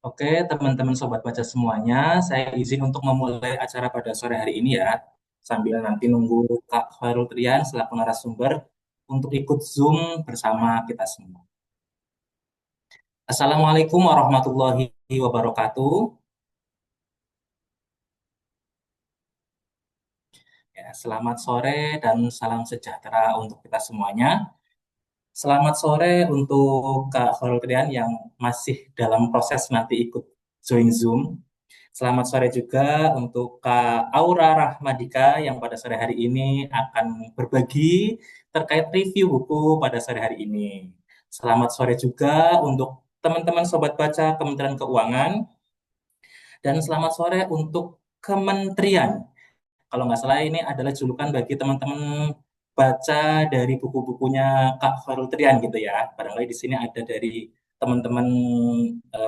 Oke, teman-teman sobat baca semuanya, saya izin untuk memulai acara pada sore hari ini ya, sambil nanti nunggu Kak Khairul Trian selaku narasumber untuk ikut Zoom bersama kita semua. Assalamualaikum warahmatullahi wabarakatuh. Ya, selamat sore dan salam sejahtera untuk kita semuanya. Selamat sore untuk Kak Khairul Trian yang masih dalam proses nanti ikut join Zoom. Selamat sore juga untuk Kak Aura Rahmadika yang pada sore hari ini akan berbagi terkait review buku pada sore hari ini. Selamat sore juga untuk teman-teman Sobat Baca Kementerian Keuangan dan selamat sore untuk Kementerian. Kalau nggak salah ini adalah julukan bagi teman-teman baca dari buku-bukunya Kak Khairul Trian gitu ya. Barangkali di sini ada dari teman-teman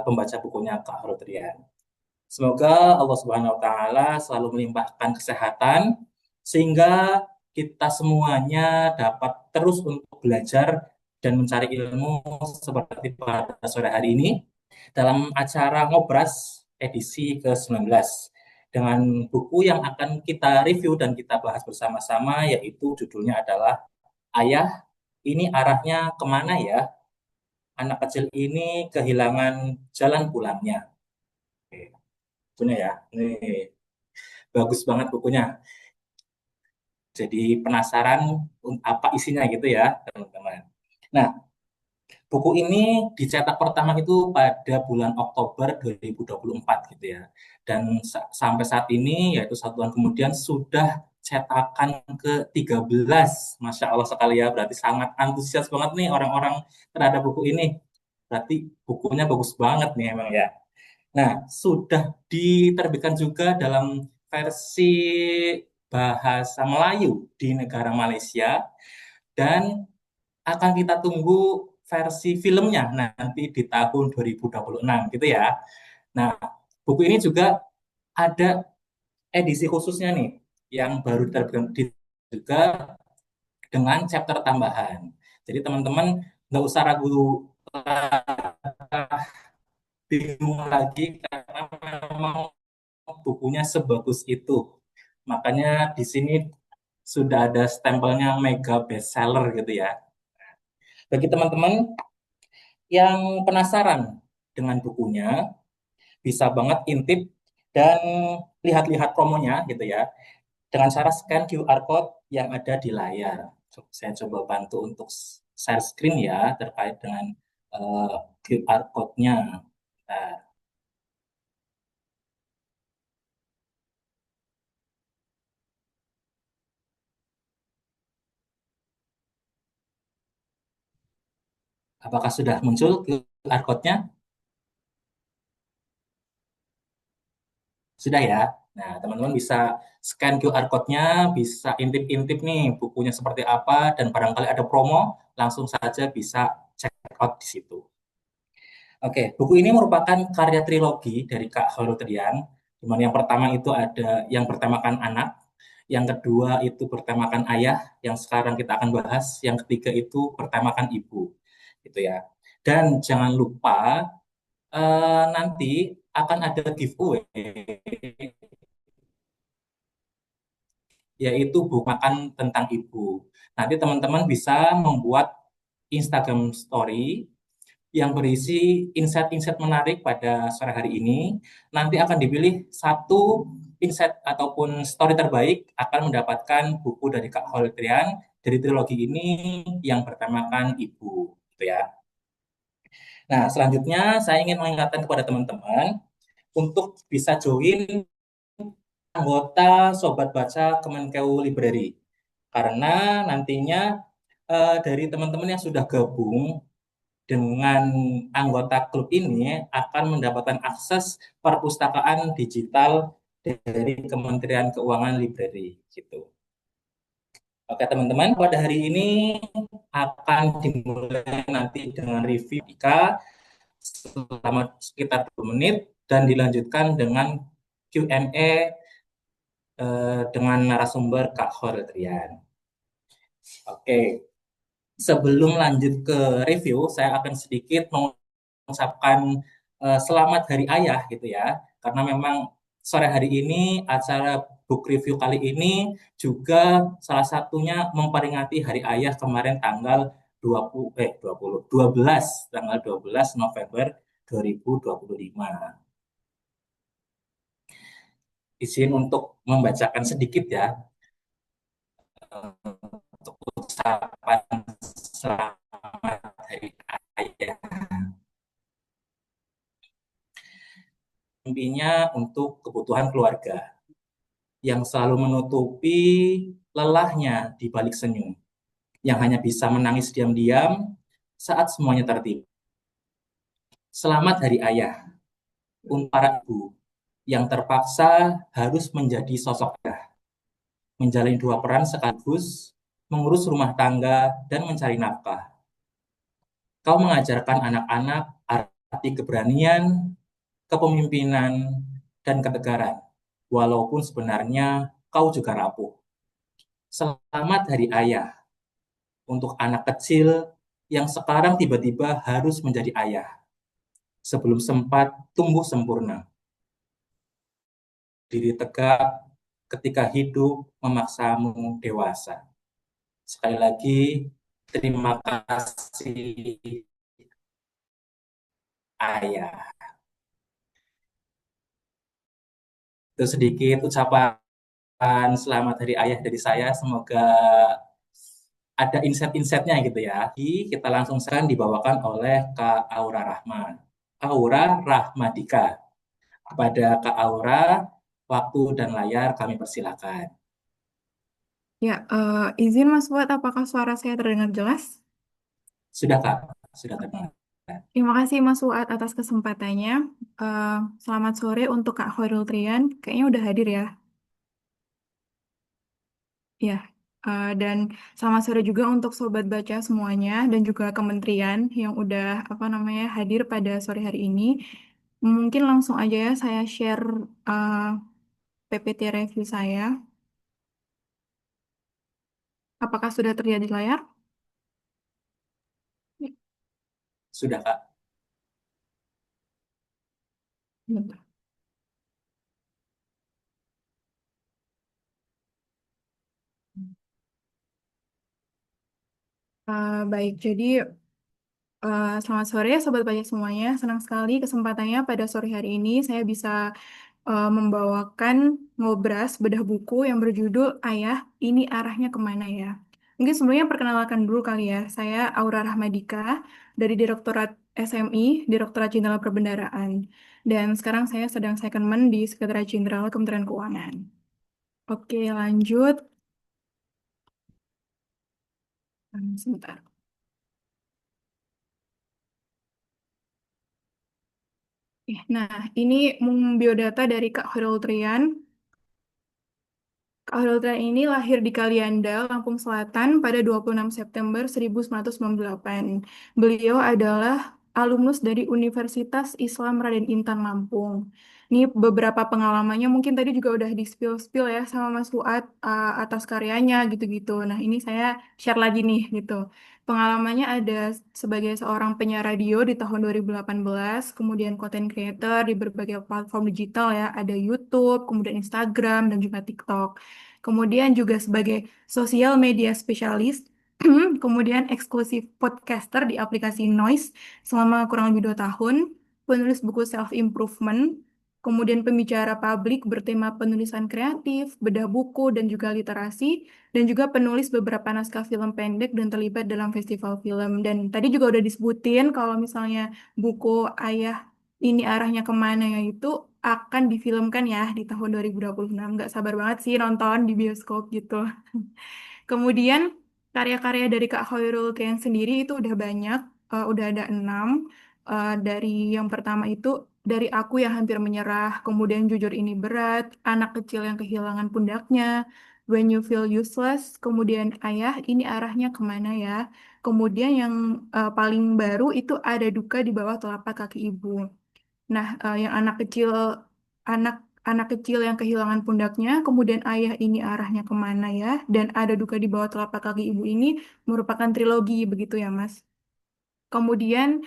pembaca bukunya Kak Khairul Trian. Semoga Allah Subhanahu wa taala selalu melimpahkan kesehatan sehingga kita semuanya dapat terus untuk belajar dan mencari ilmu seperti pada sore hari ini dalam acara Ngobras edisi ke-19 dengan buku yang akan kita review dan kita bahas bersama-sama yaitu judulnya adalah Ayah, ini arahnya kemana ya? Anak kecil ini kehilangan jalan pulangnya. Oke, punya ya. Nih, bagus banget bukunya. Jadi penasaran apa isinya gitu ya, teman-teman. Nah, buku ini dicetak pertama itu pada bulan Oktober 2024 gitu ya. Dan sampai saat ini, yaitu 1 tahun kemudian, sudah cetakan ke-13. Masya Allah sekali ya, berarti sangat antusias banget nih orang-orang terhadap buku ini. Berarti bukunya bagus banget nih emang ya. Nah, sudah diterbitkan juga dalam versi bahasa Melayu di negara Malaysia dan akan kita tunggu versi filmnya nanti di tahun 2026 gitu ya. Nah, buku ini juga ada edisi khususnya nih yang baru diterbitkan juga dengan chapter tambahan. Jadi teman-teman nggak usah ragu bingung lagi karena memang bukunya sebagus itu. Makanya di sini sudah ada stempelnya mega bestseller gitu ya. Bagi teman-teman yang penasaran dengan bukunya, bisa banget intip dan lihat-lihat promonya gitu ya. Dengan cara scan QR code yang ada di layar. Saya coba bantu untuk share screen ya terkait dengan QR code-nya. Nah, apakah sudah muncul QR code-nya? Sudah ya. Nah, teman-teman bisa scan QR code-nya, bisa intip-intip nih bukunya seperti apa, dan barangkali ada promo, langsung saja bisa check out di situ. Oke, buku ini merupakan karya trilogi dari Kak Khairul Trian, di mana yang pertama itu ada yang bertemakan anak, yang kedua itu bertemakan ayah, yang sekarang kita akan bahas, yang ketiga itu bertemakan ibu, gitu ya. Dan jangan lupa nanti akan ada giveaway yaitu buku makan tentang ibu. Nanti teman-teman bisa membuat Instagram Story yang berisi insight-insight menarik pada sore hari ini. Nanti akan dipilih satu insight ataupun story terbaik akan mendapatkan buku dari Kak Holtrian dari trilogi ini yang bertemakan ibu, gitu ya. Nah, selanjutnya saya ingin mengingatkan kepada teman-teman untuk bisa join anggota Sobat Baca Kemenkeu Library. Karena nantinya dari teman-teman yang sudah gabung dengan anggota klub ini akan mendapatkan akses perpustakaan digital dari Kementerian Keuangan Library gitu. Oke teman-teman, pada hari ini akan dimulai nanti dengan review Ika selama sekitar 2 menit dan dilanjutkan dengan Q&A dengan narasumber Kak Khoritrian. Oke, sebelum lanjut ke review, saya akan sedikit mengucapkan Selamat Hari Ayah gitu ya. Karena memang sore hari ini acara book review kali ini juga salah satunya memperingati Hari Ayah kemarin tanggal 20 12 tanggal 12 November 2025. Izin untuk membacakan sedikit ya untuk ucapan selamat Hari Ayah. Intinya untuk kebutuhan keluarga yang selalu menutupi lelahnya di balik senyum, yang hanya bisa menangis diam-diam saat semuanya tertib. Selamat Hari Ayah untuk para ibu yang terpaksa harus menjadi sosok ayah, menjalani dua peran sekaligus, mengurus rumah tangga dan mencari nafkah. Kau mengajarkan anak-anak arti keberanian, kepemimpinan, dan ketegaran, walaupun sebenarnya kau juga rapuh. Selamat Hari Ayah untuk anak kecil yang sekarang tiba-tiba harus menjadi ayah sebelum sempat tumbuh sempurna. Diri tegak ketika hidup memaksamu dewasa. Sekali lagi, terima kasih ayah. Itu sedikit ucapan selamat Hari Ayah dari saya. Semoga ada insight-insightnya gitu ya. Kita langsung sekarang dibawakan oleh Kak Aura Rahman. Aura Rahmadika. Kepada Kak Aura, waktu dan layar kami persilakan. Ya, izin Mas Fuad, apakah suara saya terdengar jelas? Sudah Kak, sudah terdengar. Terima kasih Mas Fuad atas kesempatannya. Eh, Selamat sore untuk Kak Khairul Trian. Kayaknya udah hadir ya. Ya, dan selamat sore juga untuk sobat baca semuanya dan juga kementerian yang udah apa namanya hadir pada sore hari ini. Mungkin langsung aja ya saya share eh, PPT review saya. Apakah sudah terlihat di layar? Sudah Kak. Bentar. Baik, jadi selamat sore Sobat Banyak semuanya. Senang sekali kesempatannya pada sore hari ini saya bisa membawakan ngobras bedah buku yang berjudul Ayah, Ini Arahnya Kemana Ya. Mungkin sebelumnya perkenalkan dulu kali ya. Saya Aura Rahmadika dari Direktorat SMI, Direktorat Jenderal Perbendaharaan. Dan sekarang saya sedang secondment di Sekretariat Jenderal Kementerian Keuangan. Oke, lanjut. Sebentar. Nah, ini biodata dari Kak Khairul Trian. Kak Hilda ini lahir di Kalianda, Lampung Selatan pada 26 September 1998. Beliau adalah alumnus dari Universitas Islam Raden Intan Lampung. Ini beberapa pengalamannya mungkin tadi juga udah di-spill-spill ya sama Mas Fuad atas karyanya gitu-gitu. Nah, ini saya share lagi nih gitu. Pengalamannya ada sebagai seorang penyiar radio di tahun 2018, kemudian content creator di berbagai platform digital ya, ada YouTube, kemudian Instagram, dan juga TikTok. Kemudian juga sebagai social media spesialis, kemudian eksklusif podcaster di aplikasi Noise selama kurang lebih 2 tahun, penulis buku self-improvement, kemudian pembicara publik bertema penulisan kreatif, bedah buku, dan juga literasi, dan juga penulis beberapa naskah film pendek dan terlibat dalam festival film. Dan tadi juga udah disebutin kalau misalnya buku Ayah Ini Arahnya Kemana ya itu akan difilmkan ya di tahun 2026. Nggak sabar banget sih nonton di bioskop gitu. Kemudian karya-karya dari Kak Khairul Tian sendiri itu udah banyak, udah ada 6. Dari yang pertama itu dari Aku Yang Hampir Menyerah, kemudian Jujur Ini Berat, Anak Kecil Yang Kehilangan Pundaknya, When You Feel Useless, kemudian Ayah Ini Arahnya Kemana Ya. Kemudian yang paling baru itu Ada Duka di Bawah Telapak Kaki Ibu. Nah, yang anak anak kecil yang kehilangan pundaknya, kemudian ayah ini arahnya kemana ya, dan ada duka di bawah telapak kaki ibu ini merupakan trilogi begitu ya, Mas? Kemudian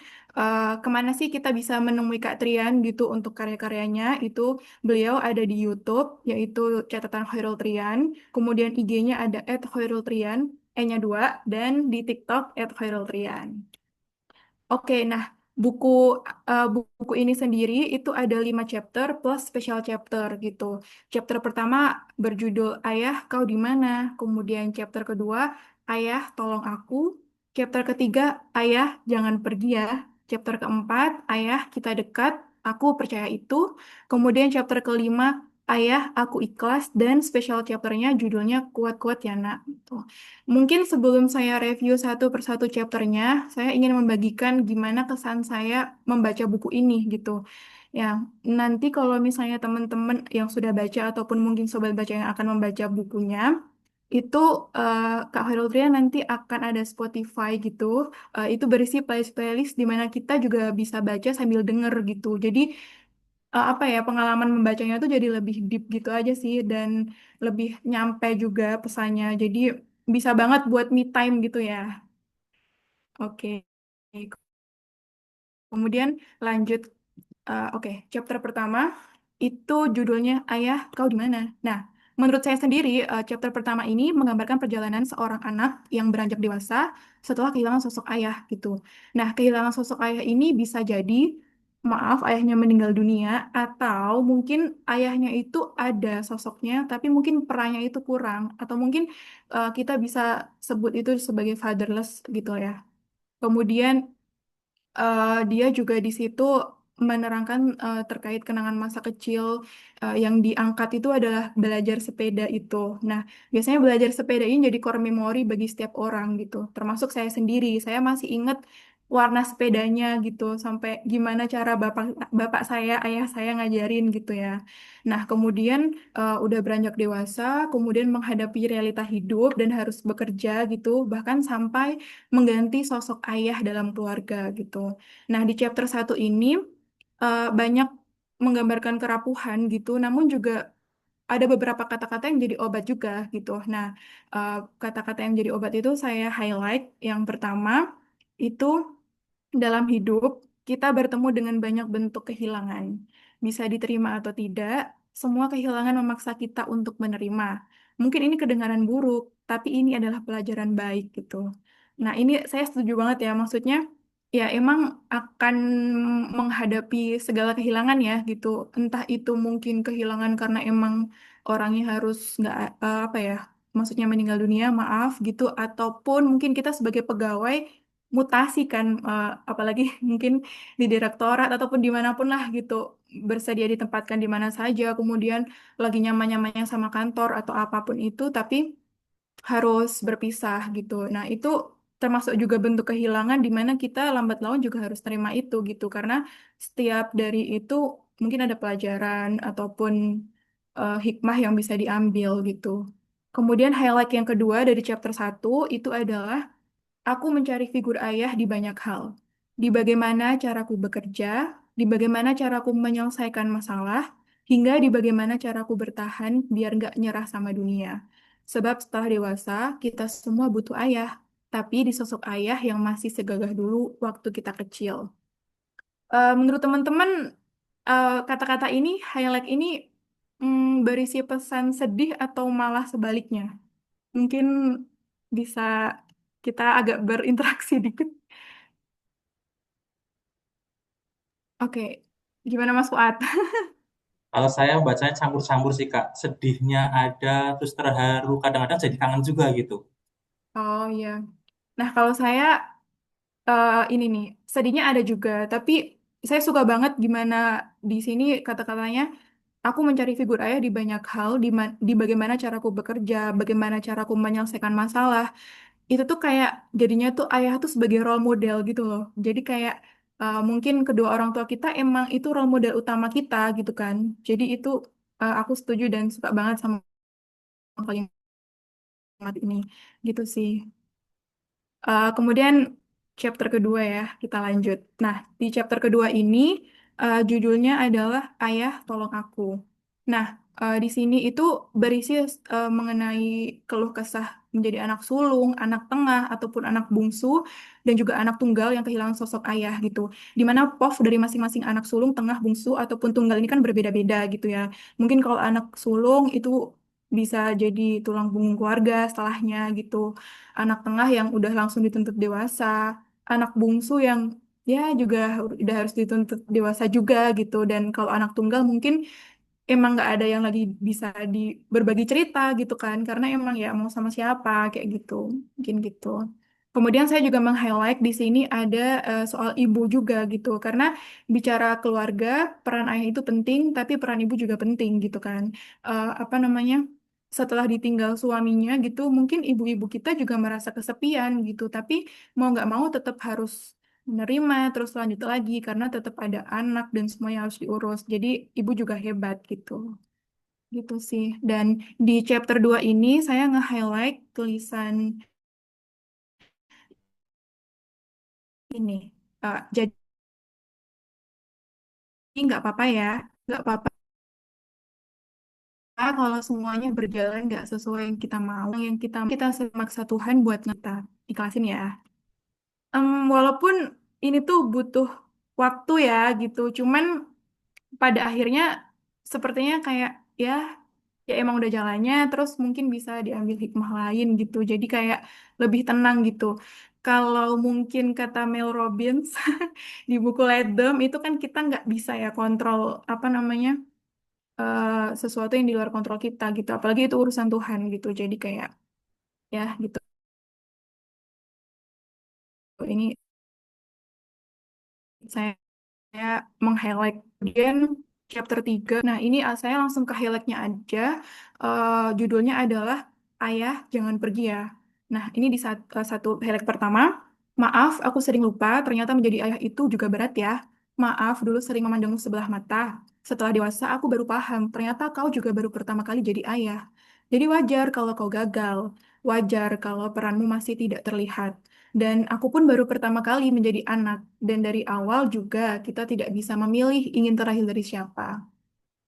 kemana sih kita bisa menemui Kak Trian gitu untuk karya-karyanya? Itu beliau ada di YouTube, yaitu catatan Khairul Trian. Kemudian IG-nya ada @khairultrian, E-nya 2, dan di TikTok @khairultrian. Oke, nah buku buku ini sendiri itu ada 5 chapter plus special chapter gitu. Chapter pertama berjudul Ayah Kau di Mana. Kemudian chapter kedua Ayah Tolong Aku. Chapter ketiga Ayah Jangan Pergi Ya. Chapter keempat Ayah Kita Dekat. Aku Percaya Itu. Kemudian chapter kelima Ayah Aku Ikhlas, dan special chapternya judulnya Kuat-Kuat Ya Nak. Gitu. Mungkin sebelum saya review satu persatu chapternya, saya ingin membagikan gimana kesan saya membaca buku ini gitu. Ya, nanti kalau misalnya teman-teman yang sudah baca ataupun mungkin sobat baca yang akan membaca bukunya, itu Kak Hairul Tria nanti akan ada Spotify gitu. Itu berisi playlist-playlist di mana kita juga bisa baca sambil denger gitu. Jadi apa ya, pengalaman membacanya tuh jadi lebih deep gitu aja sih, dan lebih nyampe juga pesannya. Jadi bisa banget buat me time gitu ya. Oke. Kemudian lanjut. Oke, chapter pertama itu judulnya Ayah Kau di Mana. Nah, menurut saya sendiri, chapter pertama ini menggambarkan perjalanan seorang anak yang beranjak dewasa setelah kehilangan sosok ayah gitu. Nah, kehilangan sosok ayah ini bisa jadi, maaf, ayahnya meninggal dunia, atau mungkin ayahnya itu ada sosoknya, tapi mungkin perannya itu kurang, atau mungkin kita bisa sebut itu sebagai fatherless gitu ya. Kemudian dia juga di situ menerangkan terkait kenangan masa kecil, yang diangkat itu adalah belajar sepeda itu. Nah, biasanya belajar sepeda ini jadi core memory bagi setiap orang gitu, termasuk saya sendiri. Saya masih ingat warna sepedanya gitu, sampai gimana cara bapak bapak saya, ayah saya ngajarin gitu ya. Nah, kemudian udah beranjak dewasa, kemudian menghadapi realita hidup dan harus bekerja gitu, bahkan sampai mengganti sosok ayah dalam keluarga gitu. Nah, di chapter satu ini banyak menggambarkan kerapuhan gitu, namun juga ada beberapa kata-kata yang jadi obat juga gitu. Nah, eh, kata-kata yang jadi obat itu saya highlight. Yang pertama itu, dalam hidup, kita bertemu dengan banyak bentuk kehilangan. Bisa diterima atau tidak, semua kehilangan memaksa kita untuk menerima. Mungkin ini kedengaran buruk, tapi ini adalah pelajaran baik gitu. Nah, ini saya setuju banget ya, maksudnya ya emang akan menghadapi segala kehilangan ya gitu. Entah itu mungkin kehilangan karena emang orangnya harus nggak apa ya, maksudnya meninggal dunia, maaf gitu, ataupun mungkin kita sebagai pegawai mutasi kan, apalagi mungkin di direktorat ataupun dimanapun lah gitu, bersedia ditempatkan di mana saja, kemudian lagi nyaman-nyamannya sama kantor atau apapun itu, tapi harus berpisah gitu. Nah, itu termasuk juga bentuk kehilangan di mana kita lambat laun juga harus terima itu gitu, karena setiap dari itu mungkin ada pelajaran ataupun hikmah yang bisa diambil gitu. Kemudian highlight yang kedua dari chapter satu itu adalah aku mencari figur ayah di banyak hal. Di bagaimana caraku bekerja, di bagaimana caraku menyelesaikan masalah, hingga di bagaimana caraku bertahan biar nggak nyerah sama dunia. Sebab setelah dewasa, kita semua butuh ayah, tapi di sosok ayah yang masih segagah dulu waktu kita kecil. Menurut teman-teman, kata-kata ini, highlight ini, berisi pesan sedih atau malah sebaliknya? Mungkin bisa kita agak berinteraksi dikit. Oke, gimana Mas Fuad? Kalau saya bacanya campur-campur sih Kak, sedihnya ada, terus terharu, kadang-kadang jadi kangen juga gitu. Oh iya. Nah, kalau saya ini nih, sedihnya ada juga, tapi saya suka banget gimana di sini kata-katanya, aku mencari figur ayah di banyak hal, di bagaimana caraku bekerja, bagaimana caraku menyelesaikan masalah. Itu tuh kayak jadinya tuh ayah tuh sebagai role model gitu loh. Jadi kayak mungkin kedua orang tua kita emang itu role model utama kita gitu kan. Jadi itu aku setuju dan suka banget sama kalimat ini gitu sih. Kemudian chapter kedua ya, kita lanjut. Nah, di chapter kedua ini judulnya adalah Ayah Tolong Aku. Nah, Di sini itu berisi mengenai keluh kesah menjadi anak sulung, anak tengah, ataupun anak bungsu, dan juga anak tunggal yang kehilangan sosok ayah gitu. Di mana POV dari masing-masing anak sulung, tengah, bungsu, ataupun tunggal ini kan berbeda-beda gitu ya. Mungkin kalau anak sulung itu bisa jadi tulang punggung keluarga setelahnya gitu. Anak tengah yang udah langsung dituntut dewasa, anak bungsu yang ya juga udah harus dituntut dewasa juga gitu. Dan kalau anak tunggal mungkin emang nggak ada yang lagi bisa di berbagi cerita gitu kan karena emang ya mau sama siapa kayak gitu mungkin gitu. Kemudian saya juga meng-highlight di sini ada soal ibu juga gitu karena bicara keluarga peran ayah itu penting tapi peran ibu juga penting gitu kan. Apa namanya, setelah ditinggal suaminya gitu mungkin ibu-ibu kita juga merasa kesepian gitu tapi mau nggak mau tetap harus menerima terus lanjut lagi karena tetap ada anak dan semuanya harus diurus. Jadi ibu juga hebat gitu. Gitu sih. Dan di chapter 2 ini saya nge-highlight tulisan ini. Jadi nggak apa-apa ya. Nggak apa-apa kalau semuanya berjalan nggak sesuai yang kita mau. Yang kita semaksa Tuhan buat kita. Ikhlasin ya. Walaupun ini tuh butuh waktu ya gitu. Cuman pada akhirnya sepertinya kayak ya ya emang udah jalannya terus mungkin bisa diambil hikmah lain gitu jadi kayak lebih tenang gitu kalau mungkin kata Mel Robbins di buku Let Them itu kan kita nggak bisa ya kontrol apa namanya eh, sesuatu yang di luar kontrol kita gitu apalagi itu urusan Tuhan gitu jadi kayak ya gitu ini saya meng-highlight kemudian chapter 3. Nah, ini saya langsung ke highlightnya aja. Judulnya adalah Ayah Jangan Pergi Ya. Nah, ini di satu highlight pertama. Maaf, aku sering lupa. Ternyata menjadi ayah itu juga berat ya. Maaf, dulu sering memandangmu sebelah mata. Setelah dewasa, aku baru paham. Ternyata kau juga baru pertama kali jadi ayah. Jadi wajar kalau kau gagal. Wajar kalau peranmu masih tidak terlihat. Dan aku pun baru pertama kali menjadi anak, dan dari awal juga kita tidak bisa memilih ingin terlahir dari siapa.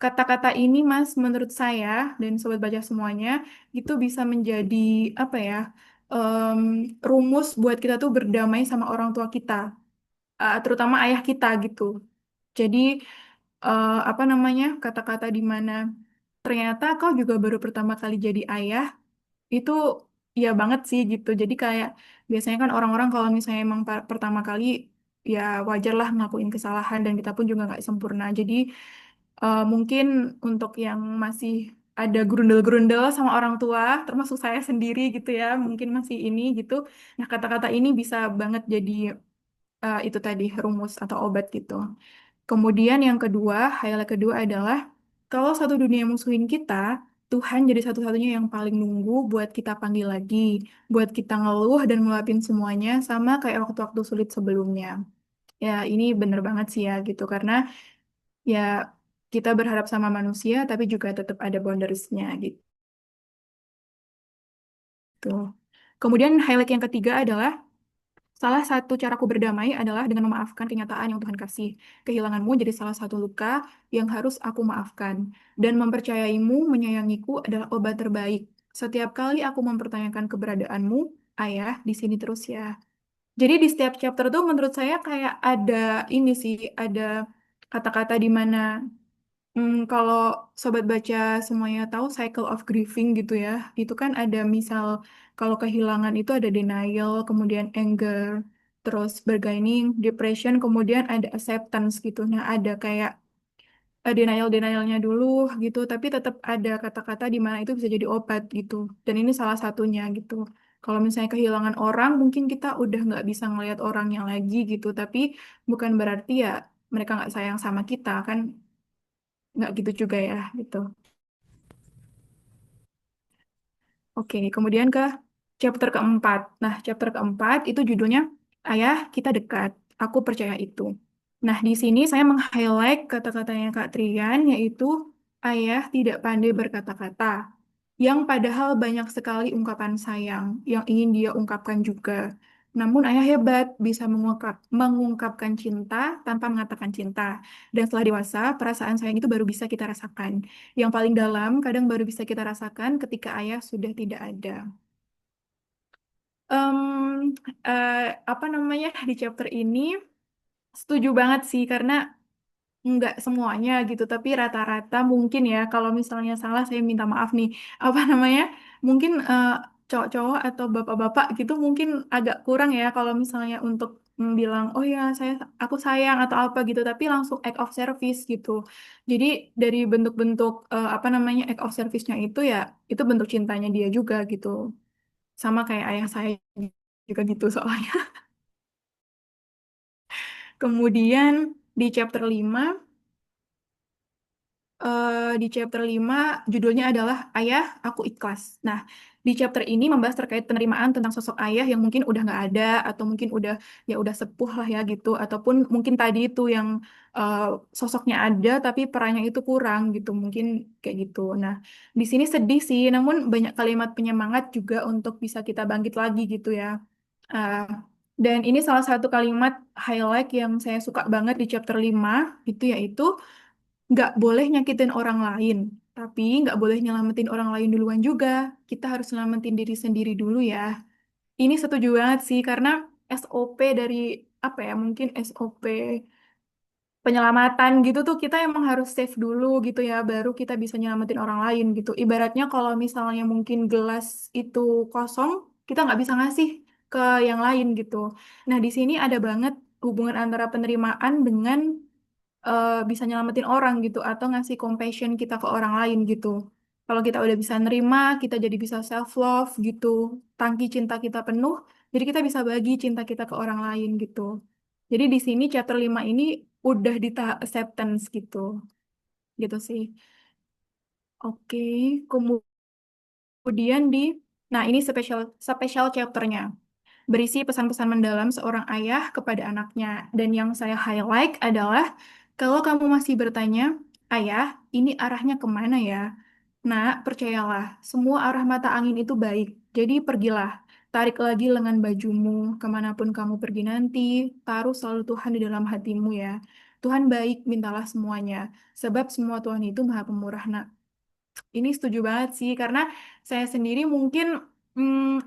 Kata-kata ini, Mas, menurut saya dan sobat baca semuanya, itu bisa menjadi apa ya, em, rumus buat kita tuh berdamai sama orang tua kita, terutama ayah kita gitu. Jadi, apa namanya, kata-kata di mana ternyata kau juga baru pertama kali jadi ayah, itu ya banget sih gitu. Jadi kayak biasanya kan orang-orang kalau misalnya emang pertama kali ya wajar lah ngelakuin kesalahan dan kita pun juga nggak sempurna. Jadi mungkin untuk yang masih ada gerundel-gerundel sama orang tua, termasuk saya sendiri gitu ya, mungkin masih ini gitu. Nah kata-kata ini bisa banget jadi itu tadi rumus atau obat gitu. Kemudian yang kedua, highlight kedua adalah kalau satu dunia musuhin kita, Tuhan jadi satu-satunya yang paling nunggu buat kita panggil lagi, buat kita ngeluh dan ngeluapin semuanya sama kayak waktu-waktu sulit sebelumnya. Ya, ini bener banget sih ya gitu karena ya kita berharap sama manusia tapi juga tetap ada boundariesnya gitu. Kemudian highlight yang ketiga adalah salah satu caraku berdamai adalah dengan memaafkan kenyataan yang Tuhan kasih. Kehilanganmu jadi salah satu luka yang harus aku maafkan. Dan mempercayaimu, menyayangiku adalah obat terbaik. Setiap kali aku mempertanyakan keberadaanmu, ayah, di sini terus ya. Jadi di setiap chapter tuh menurut saya kayak ada ini sih, ada kata-kata di mana kalau sobat baca semuanya tahu cycle of grieving gitu ya, itu kan ada misal kalau kehilangan itu ada denial, kemudian anger, terus bargaining, depression, kemudian ada acceptance gitu. Nah, ada kayak denial-denialnya dulu gitu, tapi tetap ada kata-kata di mana itu bisa jadi obat gitu. Dan ini salah satunya gitu. Kalau misalnya kehilangan orang, mungkin kita udah nggak bisa ngelihat orangnya lagi gitu, tapi bukan berarti ya mereka nggak sayang sama kita kan nggak gitu juga ya gitu. Oke, kemudian ke chapter keempat. Nah, chapter keempat itu judulnya Ayah Kita Dekat. Aku Percaya Itu. Nah, di sini saya meng-highlight kata-katanya Kak Trian, yaitu ayah tidak pandai berkata-kata, yang padahal banyak sekali ungkapan sayang yang ingin dia ungkapkan juga. Namun ayah hebat, bisa mengungkapkan cinta tanpa mengatakan cinta. Dan setelah dewasa, perasaan sayang itu baru bisa kita rasakan. Yang paling dalam kadang baru bisa kita rasakan ketika ayah sudah tidak ada. Em, eh, apa namanya di chapter ini setuju banget sih karena nggak semuanya gitu, tapi rata-rata mungkin ya kalau misalnya salah saya minta maaf nih. Apa namanya? Mungkin cowok-cowok atau bapak-bapak gitu mungkin agak kurang ya kalau misalnya untuk bilang oh ya aku sayang atau apa gitu, tapi langsung act of service gitu. Jadi dari bentuk-bentuk apa namanya act of service-nya itu ya itu bentuk cintanya dia juga gitu. Sama kayak ayah saya juga gitu soalnya. Kemudian di chapter 5 di chapter 5 judulnya adalah Ayah, Aku Ikhlas. Nah, di chapter ini membahas terkait penerimaan tentang sosok ayah yang mungkin udah nggak ada atau mungkin udah sepuh lah ya gitu ataupun mungkin tadi itu yang uh, sosoknya ada tapi perannya itu kurang gitu mungkin kayak gitu. Nah, di sini sedih sih, namun banyak kalimat penyemangat juga untuk bisa kita bangkit lagi gitu ya. Uh, dan ini salah satu kalimat highlight yang saya suka banget di chapter 5 itu yaitu nggak boleh nyakitin orang lain, tapi nggak boleh nyelamatin orang lain duluan juga. Kita harus nyelamatin diri sendiri dulu ya. Ini setuju banget sih, karena SOP dari apa ya, mungkin SOP penyelamatan gitu tuh kita emang harus save dulu gitu ya, baru kita bisa nyelamatin orang lain gitu. Ibaratnya kalau misalnya mungkin gelas itu kosong, kita nggak bisa ngasih ke yang lain gitu. Nah, di sini ada banget hubungan antara penerimaan dengan bisa nyelamatin orang gitu atau ngasih compassion kita ke orang lain gitu. Kalau kita udah bisa nerima, kita jadi bisa self love gitu. Tangki cinta kita penuh, jadi kita bisa bagi cinta kita ke orang lain gitu. Jadi di sini chapter 5 ini udah di tahap acceptance gitu. Gitu sih. Oke, kemudian nah ini special special chapternya berisi pesan-pesan mendalam seorang ayah kepada anaknya. Dan yang saya highlight adalah, kalau kamu masih bertanya, ayah, ini arahnya kemana ya? Nah, percayalah, semua arah mata angin itu baik. Jadi pergilah, tarik lagi lengan bajumu, kemanapun kamu pergi nanti, taruh selalu Tuhan di dalam hatimu ya. Tuhan baik, mintalah semuanya. Sebab semua Tuhan itu maha pemurah, nak. Ini setuju banget sih, karena saya sendiri mungkin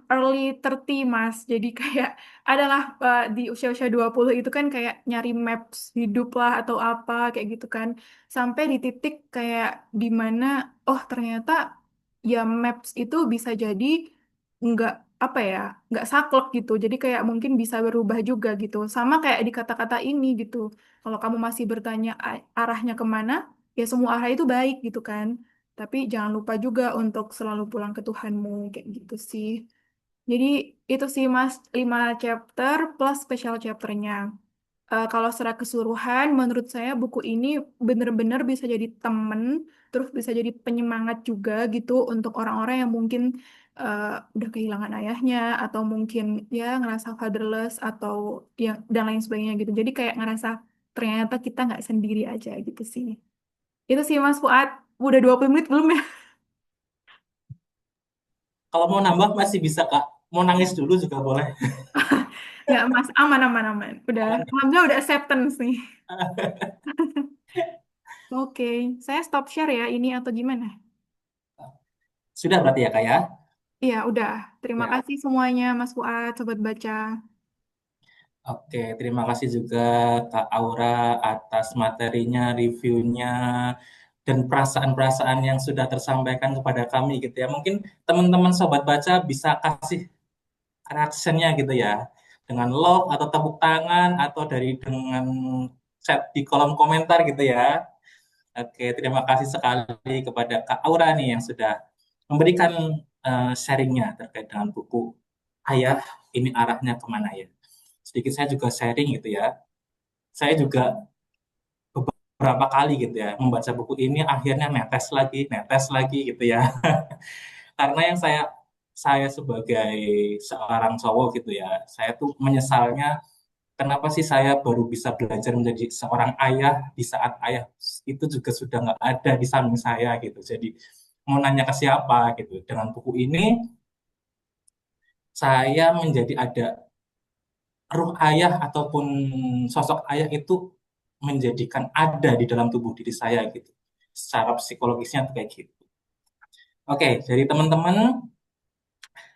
early 30 Mas. Jadi kayak adalah di usia-usia 20 itu kan kayak nyari maps hidup lah atau apa kayak gitu kan. Sampai di titik kayak di mana oh ternyata ya maps itu bisa jadi nggak apa ya, nggak saklek gitu. Jadi kayak mungkin bisa berubah juga gitu. Sama kayak di kata-kata ini gitu. Kalau kamu masih bertanya arahnya kemana, ya semua arah itu baik gitu kan. Tapi jangan lupa juga untuk selalu pulang ke Tuhanmu, kayak gitu sih. Jadi itu sih Mas, 5 chapter plus special chapternya. Kalau secara keseluruhan, menurut saya buku ini benar-benar bisa jadi temen, terus bisa jadi penyemangat juga gitu untuk orang-orang yang mungkin uh, udah kehilangan ayahnya, atau mungkin ya ngerasa fatherless, atau yang dan lain sebagainya gitu. Jadi kayak ngerasa ternyata kita nggak sendiri aja gitu sih. Itu sih Mas Fuad, udah 20 menit belum ya? Kalau mau nambah masih bisa Kak. Mau nangis dulu juga boleh. Nggak, Mas. Aman, aman, aman. Udah, Aman ya? alhamdulillah udah acceptance nih. Oke, saya stop share ya ini atau gimana? Sudah berarti ya Kak ya? Iya, udah. Terima Ya. kasih semuanya, Mas Fuad, Sobat Baca. Oke, terima kasih juga Kak Aura atas materinya, reviewnya, dan perasaan-perasaan yang sudah tersampaikan kepada kami gitu ya. Mungkin teman-teman sobat baca bisa kasih reaction-nya gitu ya. Dengan love atau tepuk tangan atau dengan chat di kolom komentar gitu ya. Oke, terima kasih sekali kepada Kak Aura nih yang sudah memberikan sharing-nya terkait dengan buku Ayah, ini arahnya kemana ya. Sedikit saya juga sharing gitu ya. Saya juga beberapa kali gitu ya membaca buku ini akhirnya netes lagi gitu ya. Karena yang saya sebagai seorang cowok gitu ya, saya tuh menyesalnya kenapa sih saya baru bisa belajar menjadi seorang ayah di saat ayah itu juga sudah nggak ada di samping saya gitu. Jadi mau nanya ke siapa gitu. Dengan buku ini saya menjadi ada ruh ayah ataupun sosok ayah itu menjadikan ada di dalam tubuh diri saya gitu. Secara psikologisnya tuh kayak gitu. Oke, dari teman-teman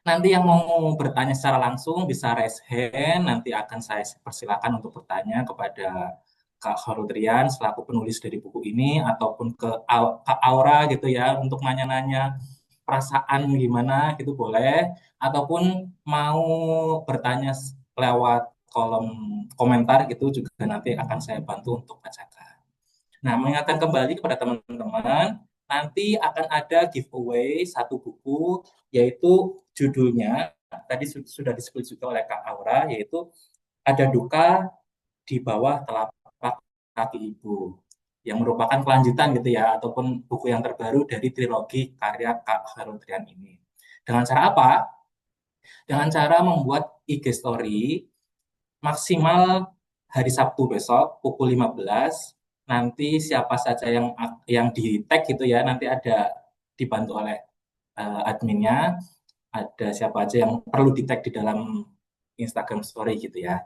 nanti yang mau bertanya secara langsung bisa raise hand, nanti akan saya persilakan untuk bertanya kepada Kak Kharutrian selaku penulis dari buku ini ataupun ke Kak Aura gitu ya untuk nanya-nanya perasaan gimana gitu boleh ataupun mau bertanya lewat kolom komentar gitu juga nanti akan saya bantu untuk bacakan. Nah, mengingatkan kembali kepada teman-teman, nanti akan ada giveaway satu buku, yaitu judulnya, tadi sudah disebut juga oleh Kak Aura, yaitu Ada Duka di Bawah Telapak Kaki Ibu, yang merupakan kelanjutan gitu ya, ataupun buku yang terbaru dari trilogi karya Kak Harun ini. Dengan cara apa? Dengan cara membuat IG story maksimal hari Sabtu besok pukul 15 nanti siapa saja yang di tag gitu ya nanti ada dibantu oleh adminnya ada siapa aja yang perlu di tag di dalam Instagram Story gitu ya.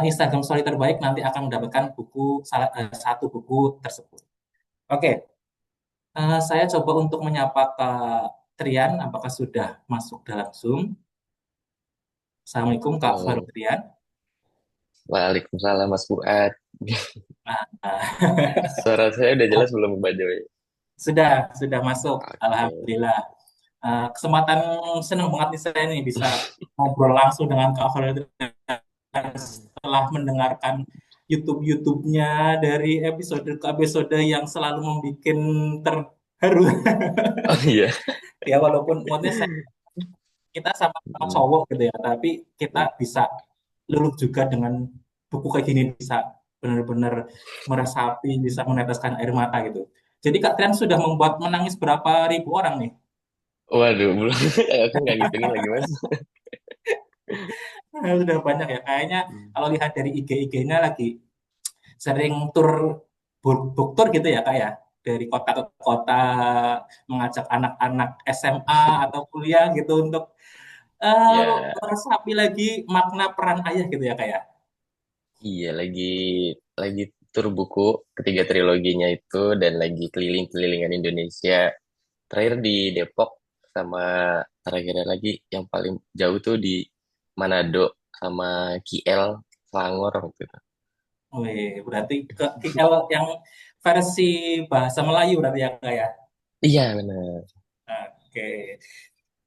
Instagram Story terbaik nanti akan mendapatkan satu buku tersebut. Oke, saya coba untuk menyapa Kak Trian, apakah sudah masuk dalam Zoom? Assalamualaikum Kak Farul Halo, Trian. Waalaikumsalam Mas Fuad. Nah, Suara saya udah jelas belum Mbak Joy? sudah masuk, Oke. alhamdulillah. Kesempatan senang banget nih saya nih bisa ngobrol langsung dengan Kak Holil setelah mendengarkan YouTube-nya dari episode ke episode yang selalu membuat terharu. Oh iya. Ya walaupun moodnya kita sama Mm, cowok gitu ya, tapi kita mm. bisa luluh juga dengan buku kayak gini bisa benar-benar meresapi, bisa meneteskan air mata gitu. Jadi Kak Trian sudah membuat menangis berapa ribu orang nih? Waduh, belum. Aku nggak ngitungin lagi Mas. Sudah banyak ya. Kayaknya Mm. kalau lihat dari IG-nya lagi sering book tour gitu ya Kak ya. Dari kota ke kota mengajak anak-anak SMA atau kuliah gitu untuk Ya, meresapi lagi makna peran ayah gitu ya Kak ya. iya lagi tur buku ketiga triloginya itu dan lagi keliling-kelilingan Indonesia. Terakhir di Depok sama terakhirnya lagi yang paling jauh tuh di Manado sama KL Selangor waktu itu. Wih, berarti ke KL yang versi bahasa Melayu berarti ya Kak ya. Iya benar. Oke.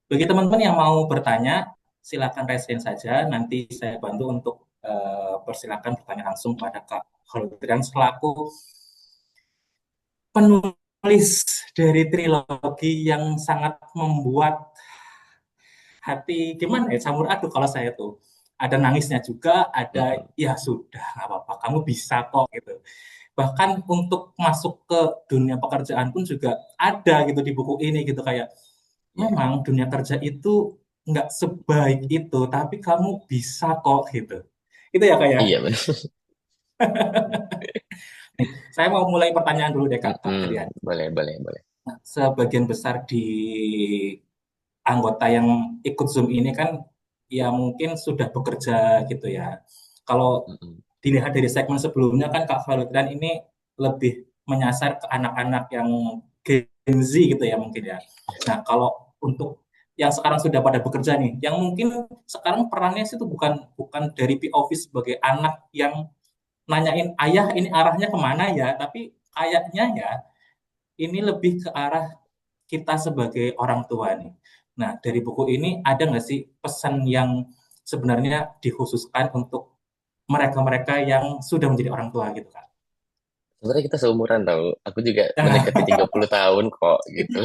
Bagi teman-teman yang mau bertanya, silakan raise hand saja. Nanti saya bantu untuk persilakan bertanya langsung pada Kak Holodrian selaku penulis dari trilogi yang sangat membuat hati gimana ya campur aduk kalau saya tuh ada nangisnya juga ada Mm-mm. ya sudah nggak apa-apa kamu bisa kok gitu bahkan untuk masuk ke dunia pekerjaan pun juga ada gitu di buku ini gitu kayak Iya, memang dunia kerja itu nggak sebaik itu tapi kamu bisa kok gitu itu ya kak ya. iya benar. Nih, saya mau mulai pertanyaan dulu deh kak kak Mm-mm. Trian. Boleh, boleh, boleh. Sebagian besar di anggota yang ikut Zoom ini kan ya mungkin sudah bekerja gitu ya. Kalau Mm-mm. dilihat dari segmen sebelumnya kan Kak Valerian ini lebih menyasar ke anak-anak yang Gen Z gitu ya mungkin ya. Nah, kalau untuk yang sekarang sudah pada bekerja nih, yang mungkin sekarang perannya sih itu bukan bukan dari POV sebagai anak yang nanyain ayah ini arahnya kemana ya, tapi kayaknya ya ini lebih ke arah kita sebagai orang tua nih. Nah, dari buku ini ada nggak sih pesan yang sebenarnya dikhususkan untuk mereka-mereka yang sudah menjadi orang tua gitu kan? Sebenarnya kita seumuran tau. Aku juga mendekati Nah, 30 tahun kok gitu.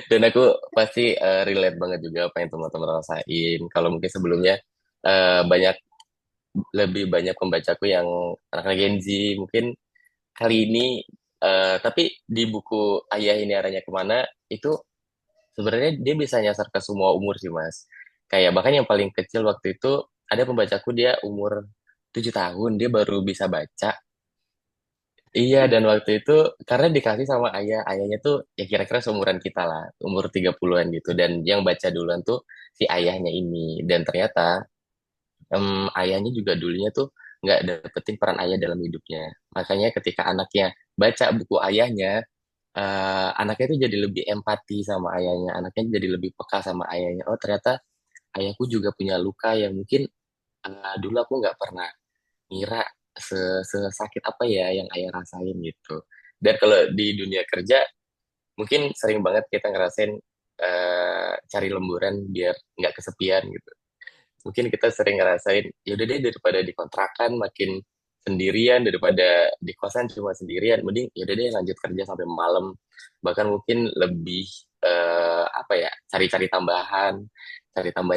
Dan aku pasti relate banget juga apa yang teman-teman rasain. Kalau mungkin sebelumnya banyak lebih banyak pembacaku yang anak Gen Z mungkin kali ini tapi di buku Ayah Ini Arahnya Kemana itu sebenarnya dia bisa nyasar ke semua umur sih Mas. Kayak bahkan yang paling kecil waktu itu ada pembacaku dia umur 7 tahun dia baru bisa baca. Iya, dan waktu itu karena dikasih sama ayahnya tuh ya kira-kira seumuran kita lah, umur 30-an gitu. Dan yang baca duluan tuh si ayahnya ini. Dan ternyata ayahnya juga dulunya tuh nggak dapetin peran ayah dalam hidupnya. Makanya ketika anaknya baca buku ayahnya, anaknya itu jadi lebih empati sama ayahnya, anaknya jadi lebih peka sama ayahnya. Oh ternyata ayahku juga punya luka yang mungkin dulu aku nggak pernah ngira sesakit apa ya yang ayah rasain gitu. Dan kalau di dunia kerja, mungkin sering banget kita ngerasain cari lemburan biar nggak kesepian gitu. Mungkin kita sering ngerasain, ya udah deh daripada di kontrakan makin sendirian, daripada di kosan cuma sendirian, mending ya udah deh lanjut kerja sampai malam. Bahkan mungkin lebih apa ya, cari tambahan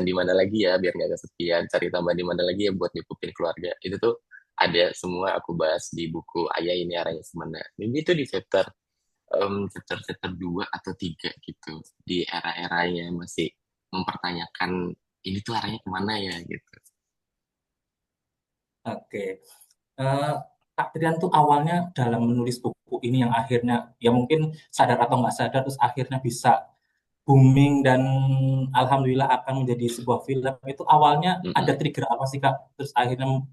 di mana lagi ya biar nggak kesepian, cari tambahan di mana lagi ya buat nyukupin keluarga. Itu tuh ada semua aku bahas di buku Ayah Ini Arahnya Semana. Ini itu di chapter 2 atau 3 gitu, di era-eranya masih mempertanyakan ini tuh arahnya kemana ya gitu. Oke. Eh, Kak Trian tuh awalnya dalam menulis buku ini yang akhirnya ya mungkin sadar atau nggak sadar terus akhirnya bisa booming dan alhamdulillah akan menjadi sebuah film itu awalnya ada Mm-mm. trigger apa sih Kak? Terus akhirnya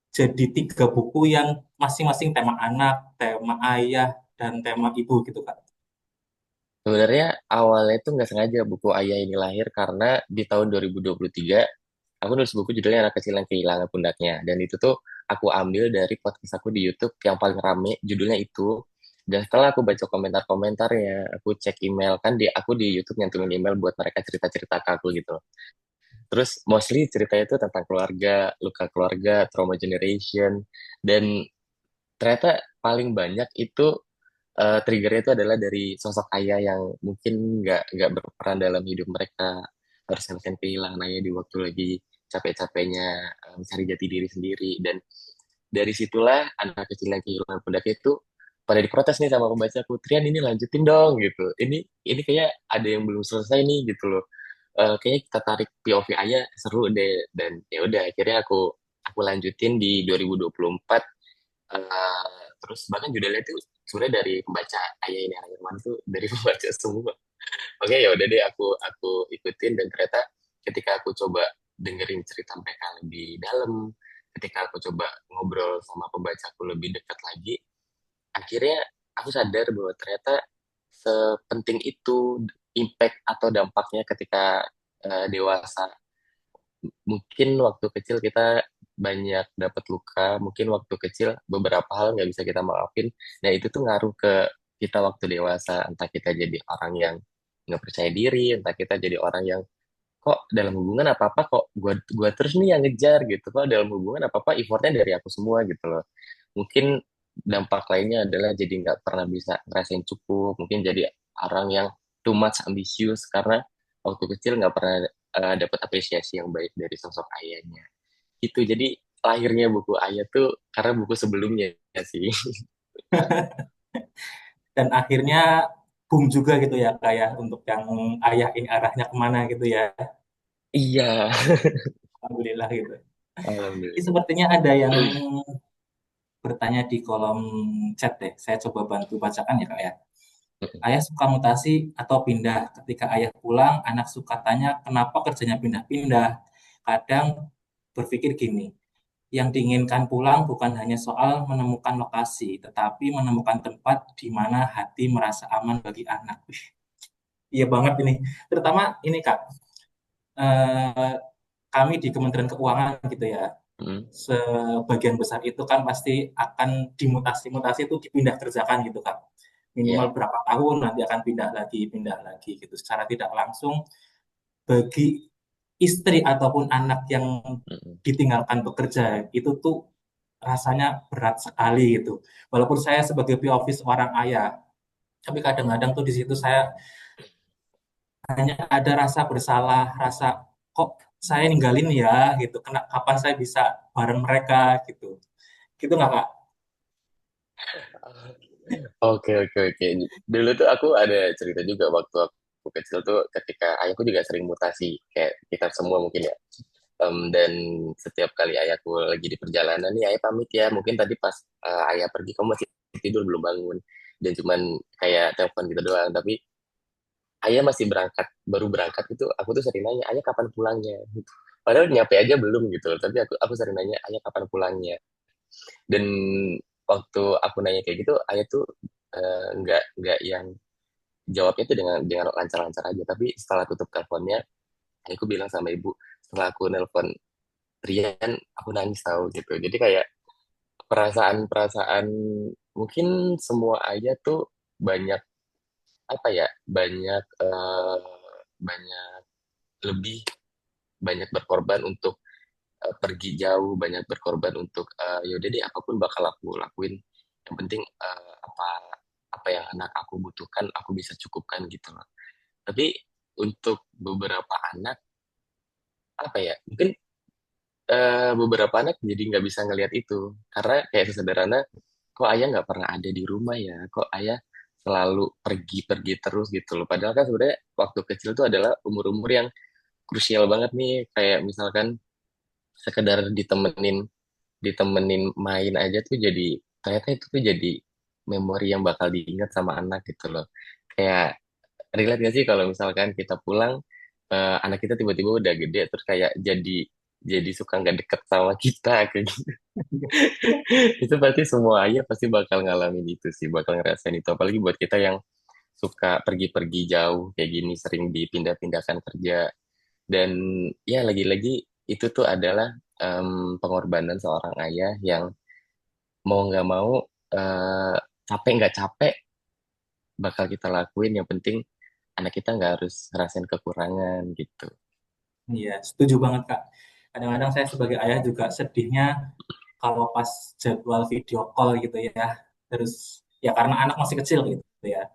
jadi 3 buku yang masing-masing tema anak, tema ayah, dan tema ibu gitu Kak. Sebenarnya awalnya itu nggak sengaja buku Ayah Ini lahir karena di tahun 2023 aku nulis buku judulnya Anak Kecil yang Kehilangan Pundaknya, dan itu tuh aku ambil dari podcast aku di YouTube yang paling rame judulnya itu. Dan setelah aku baca komentar-komentarnya, aku cek email kan, aku di YouTube nyantumin email buat mereka cerita-cerita ke aku gitu. Terus mostly ceritanya itu tentang keluarga, luka keluarga, trauma generation, dan ternyata paling banyak itu triggernya itu adalah dari sosok ayah yang mungkin nggak berperan dalam hidup mereka, harus ngerasain kehilangan ayah di waktu lagi capek-capeknya mencari jati diri sendiri. Dan dari situlah anak kecil yang kehilangan pundaknya itu pada diprotes nih sama pembacaku, Trian ini lanjutin dong gitu, ini kayak ada yang belum selesai nih gitu loh. Kayaknya kita tarik POV ayah seru deh, dan ya udah akhirnya aku lanjutin di 2024. Terus bahkan judulnya itu sebenarnya dari pembaca Ayah Ini Arah Irman tuh dari pembaca semua. Oke ya udah deh aku ikutin, dan ternyata ketika aku coba dengerin cerita mereka lebih dalam, ketika aku coba ngobrol sama pembacaku lebih dekat lagi, akhirnya aku sadar bahwa ternyata sepenting itu impact atau dampaknya ketika dewasa. Mungkin waktu kecil kita banyak dapat luka, mungkin waktu kecil beberapa hal nggak bisa kita maafin. Nah itu tuh ngaruh ke kita waktu dewasa, entah kita jadi orang yang nggak percaya diri, entah kita jadi orang yang kok dalam hubungan apa-apa kok gua terus nih yang ngejar gitu, kok dalam hubungan apa-apa effortnya dari aku semua gitu loh. Mungkin dampak lainnya adalah jadi nggak pernah bisa ngerasain cukup, mungkin jadi orang yang too much ambisius karena waktu kecil nggak pernah dapat apresiasi yang baik dari sosok ayahnya. Itu jadi lahirnya buku ayah tuh karena buku sebelumnya ya sih. Dan akhirnya boom juga gitu ya kayak untuk yang ayah ini arahnya kemana gitu ya. Iya, Alhamdulillah gitu. Ini alhamdulillah. sepertinya ada yang bertanya di kolom chat deh. Saya coba bantu bacakan ya Kak ya. Ayah suka mutasi atau pindah. Ketika ayah pulang, anak suka tanya kenapa kerjanya pindah-pindah. Kadang berpikir gini, yang diinginkan pulang bukan hanya soal menemukan lokasi, tetapi menemukan tempat di mana hati merasa aman bagi anak. Wih, iya banget ini. Terutama ini Kak, eh, kami di Kementerian Keuangan gitu ya, Mm, sebagian besar itu kan pasti akan dimutasi-mutasi itu dipindah kerjakan gitu Kak. Minimal ya. berapa tahun nanti akan pindah lagi gitu. Secara tidak langsung bagi istri ataupun anak yang Mm, ditinggalkan bekerja itu tuh rasanya berat sekali gitu. Walaupun saya sebagai POV seorang ayah, tapi kadang-kadang tuh di situ saya hanya ada rasa bersalah, rasa kok saya ninggalin ya gitu. Kapan saya bisa bareng mereka gitu. Gitu nggak Kak? Oke, oke, oke. Dulu tuh aku ada cerita juga waktu aku kecil tuh, ketika ayahku juga sering mutasi kayak kita semua mungkin ya. Dan setiap kali ayahku lagi di perjalanan nih, ayah pamit ya, mungkin tadi pas ayah pergi kamu masih tidur belum bangun, dan cuman kayak telepon gitu doang. Tapi ayah masih berangkat, baru berangkat itu aku tuh sering nanya ayah kapan pulangnya gitu. padahal nyampe aja belum gitu loh. Tapi aku sering nanya, ayah kapan pulangnya? Dan waktu aku nanya kayak gitu, ayah tuh nggak yang jawabnya tuh dengan lancar-lancar aja. Tapi setelah tutup teleponnya, aku bilang sama ibu, setelah aku nelpon Rian, aku nangis tahu gitu. Jadi kayak perasaan-perasaan mungkin semua ayah tuh banyak apa ya, banyak lebih banyak berkorban untuk pergi jauh, banyak berkorban untuk yaudah deh apapun bakal aku lakuin. Yang penting apa apa yang anak aku butuhkan aku bisa cukupkan gitu loh. Tapi untuk beberapa anak apa ya, mungkin beberapa anak jadi nggak bisa ngelihat itu karena kayak sesederhana, kok ayah nggak pernah ada di rumah ya, kok ayah selalu pergi-pergi terus gitu loh. Padahal kan sebenarnya waktu kecil itu adalah umur-umur yang krusial banget nih, kayak misalkan sekedar ditemenin main aja tuh jadi ternyata itu tuh jadi memori yang bakal diingat sama anak gitu loh. Kayak relate gak sih kalau misalkan kita pulang, anak kita tiba-tiba udah gede terus kayak jadi suka nggak deket sama kita kayak gitu. Itu pasti semua ayah pasti bakal ngalamin itu sih, bakal ngerasain itu. Apalagi buat kita yang suka pergi-pergi jauh kayak gini, sering dipindah-pindahkan kerja. Dan ya lagi-lagi itu tuh adalah pengorbanan seorang ayah yang mau nggak mau, eh, capek nggak capek bakal kita lakuin. Yang penting anak kita nggak harus ngerasain kekurangan gitu. Iya, setuju banget Kak. Kadang-kadang saya sebagai ayah juga sedihnya kalau pas jadwal video call gitu ya. Terus ya karena anak masih kecil gitu ya.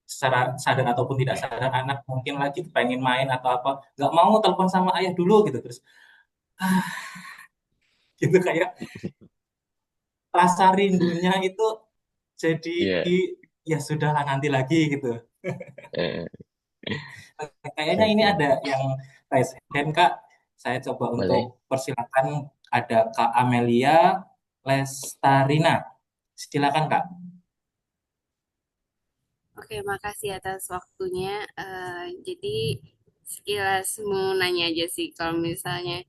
Secara sadar ataupun tidak sadar anak mungkin lagi pengen main atau apa, nggak mau telepon sama ayah dulu gitu. Terus ah, gitu kayak rasa rindunya itu jadi Iya, ya sudahlah nanti lagi gitu. eh, Kayaknya ini oke, ada yang raise hand Kak. Saya coba untuk boleh. persilakan, ada Kak Amelia Lestarina. Silakan Kak. Oke, makasih atas waktunya. Jadi sekilas mau nanya aja sih, kalau misalnya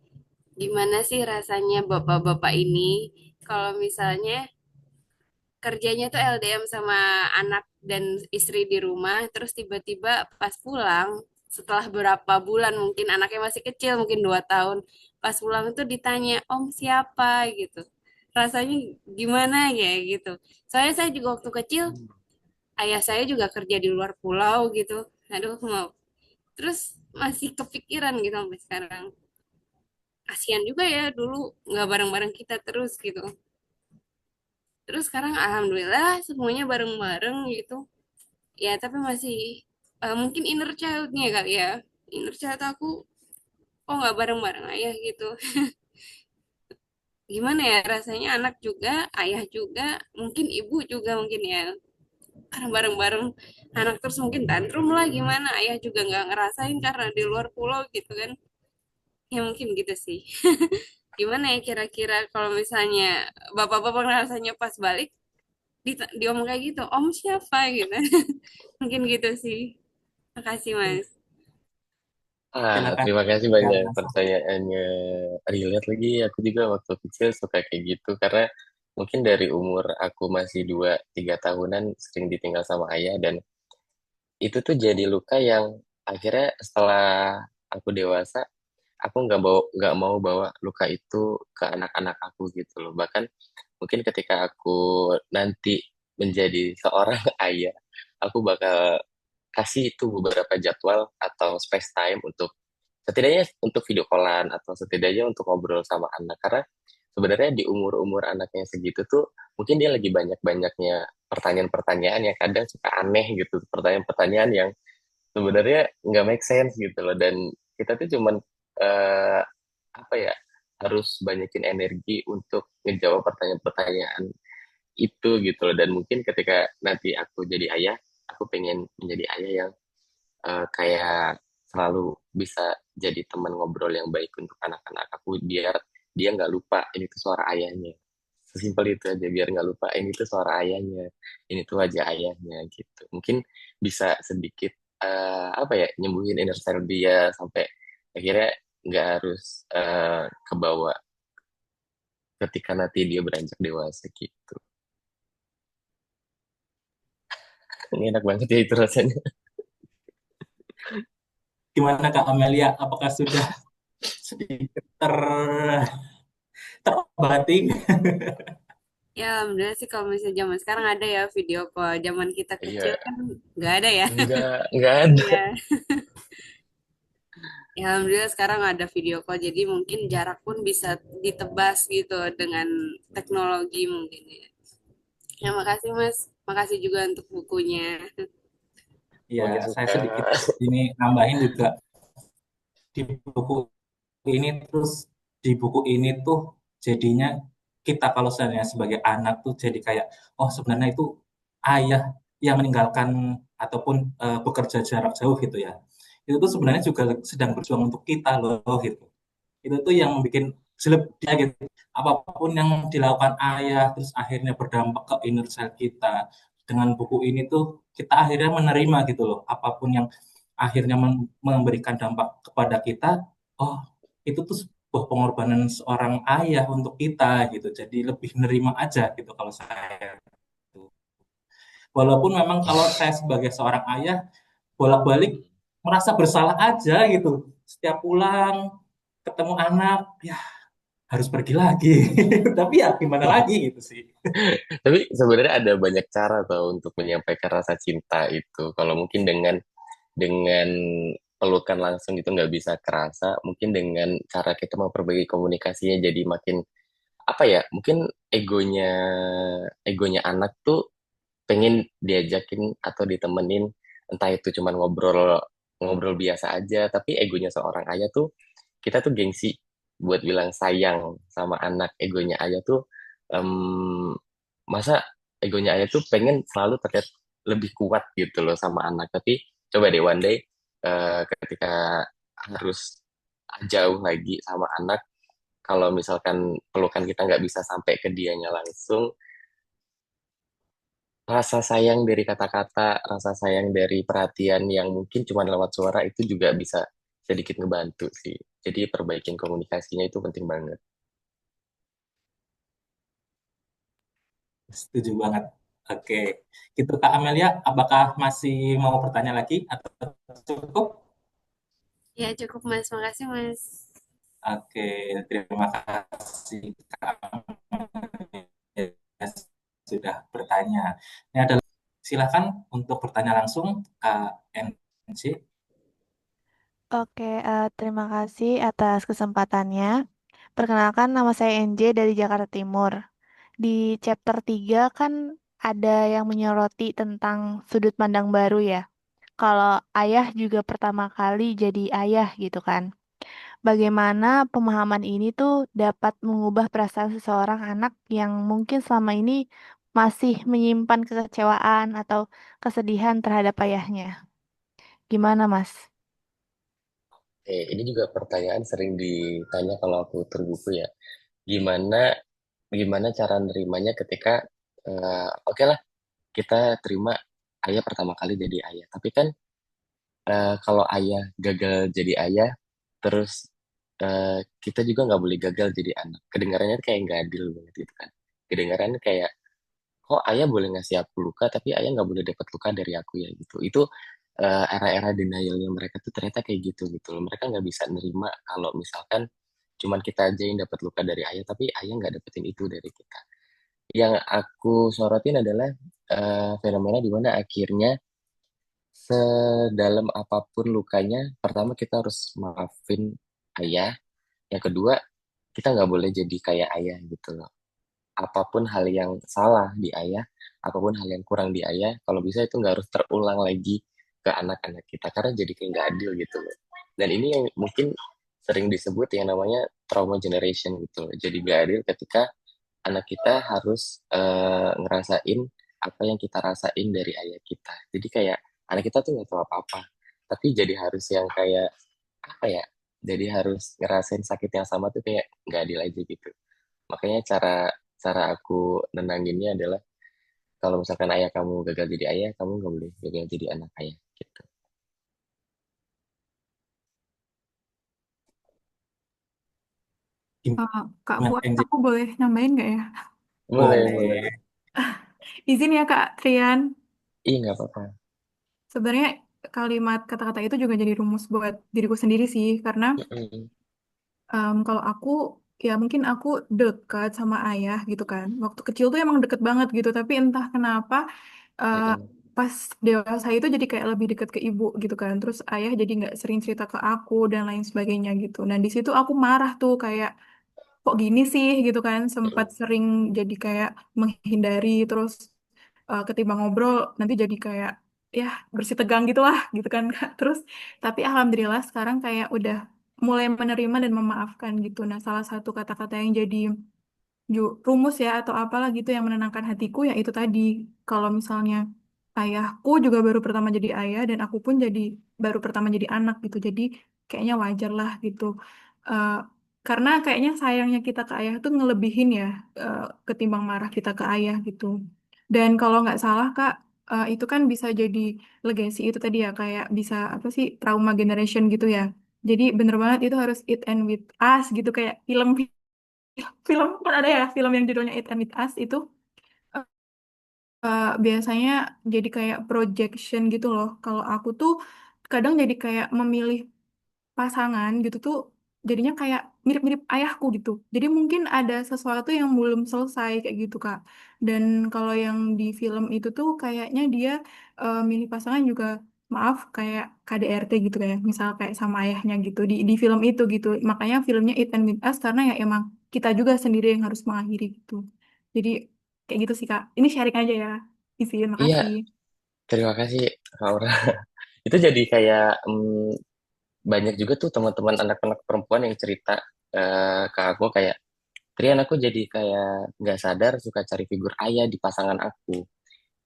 gimana sih rasanya bapak-bapak ini kalau misalnya kerjanya tuh LDM sama anak dan istri di rumah, terus tiba-tiba pas pulang setelah berapa bulan, mungkin anaknya masih kecil, mungkin 2 tahun, pas pulang tuh ditanya Om siapa gitu. Rasanya gimana ya gitu. Soalnya saya juga waktu kecil ayah saya juga kerja di luar pulau gitu. Aduh, mau terus masih kepikiran gitu sampai sekarang. Kasihan juga ya dulu nggak bareng-bareng kita terus gitu. Terus sekarang alhamdulillah semuanya bareng-bareng gitu. Ya tapi masih mungkin inner child-nya kali ya. Inner child aku kok nggak bareng-bareng ayah gitu. Gimana ya rasanya anak juga, ayah juga, mungkin ibu juga mungkin ya. Karena bareng-bareng anak terus mungkin tantrum lah gimana. Ayah juga nggak ngerasain karena di luar pulau gitu kan. Ya mungkin gitu sih. Gimana ya kira-kira kalau misalnya bapak-bapak rasanya pas balik diomong kayak gitu, Om siapa gitu. Mungkin gitu sih. Makasih Mas. Silakan. Terima kasih Ya, banyak langsung. pertanyaannya. Relate lagi, aku juga waktu kecil suka kayak gitu karena mungkin dari umur aku masih 2-3 tahunan sering ditinggal sama ayah, dan itu tuh jadi luka yang akhirnya setelah aku dewasa aku nggak mau bawa luka itu ke anak-anak aku gitu loh. Bahkan mungkin ketika aku nanti menjadi seorang ayah, aku bakal kasih itu beberapa jadwal atau space time untuk setidaknya untuk video callan atau setidaknya untuk ngobrol sama anak. Karena sebenarnya di umur-umur anaknya segitu tuh mungkin dia lagi banyak-banyaknya pertanyaan-pertanyaan yang kadang suka aneh gitu, pertanyaan-pertanyaan yang sebenarnya nggak make sense gitu loh. Dan kita tuh cuman eh, apa ya, harus banyakin energi untuk ngejawab pertanyaan-pertanyaan itu gitu loh. Dan mungkin ketika nanti aku jadi ayah, aku pengen menjadi ayah yang kayak selalu bisa jadi teman ngobrol yang baik untuk anak-anak aku, biar dia nggak lupa ini tuh suara ayahnya. Sesimpel itu aja, biar nggak lupa ini tuh suara ayahnya, ini tuh wajah ayahnya gitu. Mungkin bisa sedikit apa ya, nyembuhin inner child dia sampai akhirnya nggak harus kebawa ketika nanti dia beranjak dewasa gitu. Ini enak banget ya itu rasanya. Gimana Kak Amelia? Apakah sudah sedikit terobati? Ya, alhamdulillah sih kalau misalnya zaman sekarang ada ya video call. Zaman kita kecil Iya, kan nggak ada ya. nggak ada. Iya. Ya, alhamdulillah sekarang ada video call. Jadi mungkin jarak pun bisa ditebas gitu dengan teknologi mungkin ya. Ya, makasih Mas. Makasih juga untuk bukunya. Ya, Makin saya suka. sedikit ini nambahin juga di buku ini terus di buku ini tuh jadinya kita kalau seandainya sebagai anak tuh jadi kayak oh sebenarnya itu ayah yang meninggalkan ataupun bekerja jarak jauh gitu ya. Itu tuh sebenarnya juga sedang berjuang untuk kita loh gitu. Itu tuh yang bikin jelek dia gitu. Apapun yang dilakukan ayah terus akhirnya berdampak ke inner child kita. Dengan buku ini tuh kita akhirnya menerima gitu loh. Apapun yang akhirnya memberikan dampak kepada kita, oh itu tuh sebuah pengorbanan seorang ayah untuk kita gitu. Jadi lebih nerima aja gitu kalau saya. Walaupun memang kalau saya sebagai seorang ayah bolak-balik merasa bersalah aja gitu. Setiap pulang ketemu anak, ya harus pergi lagi. Tapi ya gimana lagi gitu sih. Tapi sebenarnya ada banyak cara tau untuk menyampaikan rasa cinta itu. Kalau mungkin dengan pelukan langsung itu nggak bisa kerasa, mungkin dengan cara kita memperbaiki komunikasinya jadi makin apa ya? Mungkin egonya egonya anak tuh pengen diajakin atau ditemenin, entah itu cuman ngobrol ngobrol biasa aja, tapi egonya seorang ayah tuh kita tuh gengsi buat bilang sayang sama anak. Egonya ayah tuh em, masa egonya ayah tuh pengen selalu terlihat lebih kuat gitu loh sama anak. Tapi coba deh one day ketika harus jauh lagi sama anak, kalau misalkan pelukan kita nggak bisa sampai ke dianya langsung, rasa sayang dari kata-kata, rasa sayang dari perhatian yang mungkin cuma lewat suara itu juga bisa sedikit ngebantu sih. Jadi perbaikin komunikasinya itu penting banget. Setuju banget. Oke. Gitu Kak Amelia, apakah masih mau bertanya lagi atau cukup? Ya, cukup Mas. Makasih Mas. Oke, terima kasih Kak Amelia sudah bertanya. Ini adalah silakan untuk bertanya langsung Kak NC. Oke, terima kasih atas kesempatannya. Perkenalkan, nama saya NJ dari Jakarta Timur. Di chapter 3 kan ada yang menyoroti tentang sudut pandang baru ya. Kalau ayah juga pertama kali jadi ayah gitu kan. Bagaimana pemahaman ini tuh dapat mengubah perasaan seseorang anak yang mungkin selama ini masih menyimpan kekecewaan atau kesedihan terhadap ayahnya. Gimana, Mas? Ini juga pertanyaan sering ditanya kalau aku terbuku ya. Gimana gimana cara nerimanya ketika oke lah kita terima ayah pertama kali jadi ayah. Tapi kan kalau ayah gagal jadi ayah, terus kita juga nggak boleh gagal jadi anak. Kedengarannya kayak nggak adil banget gitu kan. Kedengarannya kayak kok ayah boleh ngasih aku luka tapi ayah nggak boleh dapat luka dari aku ya gitu. Itu era-era denialnya mereka tuh ternyata kayak gitu gitu loh. Mereka nggak bisa nerima kalau misalkan cuman kita aja yang dapat luka dari ayah tapi ayah nggak dapetin itu dari kita. Yang aku sorotin adalah fenomena di mana akhirnya sedalam apapun lukanya, pertama kita harus maafin ayah. Yang kedua, kita nggak boleh jadi kayak ayah gitu loh. Apapun hal yang salah di ayah, apapun hal yang kurang di ayah, kalau bisa itu nggak harus terulang lagi ke anak-anak kita karena jadi kayak nggak adil gitu loh. Dan ini yang mungkin sering disebut yang namanya trauma generation gitu loh. Jadi nggak adil ketika anak kita harus ngerasain apa yang kita rasain dari ayah kita. Jadi kayak anak kita tuh nggak tahu apa-apa, tapi jadi harus yang kayak apa ya? Jadi harus ngerasain sakit yang sama tuh kayak nggak adil aja gitu. Makanya cara cara aku nenanginnya adalah kalau misalkan ayah kamu gagal jadi ayah, kamu nggak boleh gagal jadi anak ayah gitu. Kak Gimana Fuad, NJ? aku boleh nambahin nggak ya? Boleh, Boleh. boleh. Izin ya Kak Trian. Ih, nggak apa-apa. Sebenarnya kalimat kata-kata itu juga jadi rumus buat diriku sendiri sih, karena Mm-mm, kalau aku ya mungkin aku dekat sama ayah gitu kan. Waktu kecil tuh emang deket banget gitu, tapi entah kenapa eh, mm-mm, pas dewasa itu jadi kayak lebih deket ke ibu gitu kan. Terus ayah jadi nggak sering cerita ke aku dan lain sebagainya gitu. Dan di situ aku marah tuh kayak kok gini sih gitu kan. Sempat mm-mm, sering jadi kayak menghindari terus ketimbang ngobrol nanti jadi kayak ya bersih tegang gitu lah gitu kan Kak. Terus tapi alhamdulillah sekarang kayak udah mulai menerima dan memaafkan gitu. Nah, salah satu kata-kata yang jadi rumus ya atau apalah gitu yang menenangkan hatiku ya itu tadi. Kalau misalnya ayahku juga baru pertama jadi ayah dan aku pun jadi baru pertama jadi anak gitu. Jadi kayaknya wajar lah gitu. Eh, karena kayaknya sayangnya kita ke ayah tuh ngelebihin ya eh, ketimbang marah kita ke ayah gitu. Dan kalau nggak salah Kak, itu kan bisa jadi legacy itu tadi ya kayak bisa apa sih trauma generation gitu ya. Jadi bener banget itu harus It End With Us gitu kayak film film kan ada ya film yang judulnya It and With Us itu eh, biasanya jadi kayak projection gitu loh. Kalau aku tuh kadang jadi kayak memilih pasangan gitu tuh jadinya kayak mirip-mirip ayahku gitu. Jadi mungkin ada sesuatu yang belum selesai kayak gitu Kak. Dan kalau yang di film itu tuh kayaknya dia milih pasangan juga maaf kayak KDRT gitu kayak misal kayak sama ayahnya gitu di film itu gitu. Makanya filmnya It and With Us karena ya emang kita juga sendiri yang harus mengakhiri gitu. Jadi kayak gitu sih Kak. Ini sharing aja ya. Izin, Iya, makasih. terima kasih, Kak Aura. Itu jadi kayak banyak juga tuh teman-teman anak-anak perempuan yang cerita ke aku kayak, Trian aku jadi kayak nggak sadar suka cari figur ayah di pasangan aku.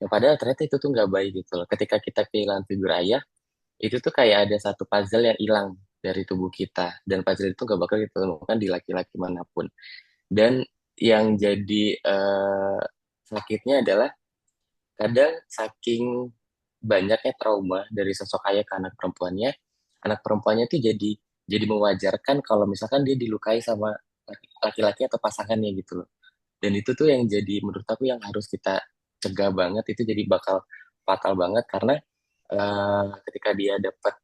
Ya, padahal ternyata itu tuh nggak baik gitu loh. Ketika kita kehilangan figur ayah, itu tuh kayak ada satu puzzle yang hilang dari tubuh kita. Dan puzzle itu nggak bakal kita temukan di laki-laki manapun. Dan yang jadi sakitnya adalah kadang saking banyaknya trauma dari sosok ayah ke anak perempuannya tuh jadi mewajarkan kalau misalkan dia dilukai sama laki-laki atau pasangannya gitu loh. Dan itu tuh yang jadi menurut aku yang harus kita cegah banget itu jadi bakal fatal banget karena ketika dia dapat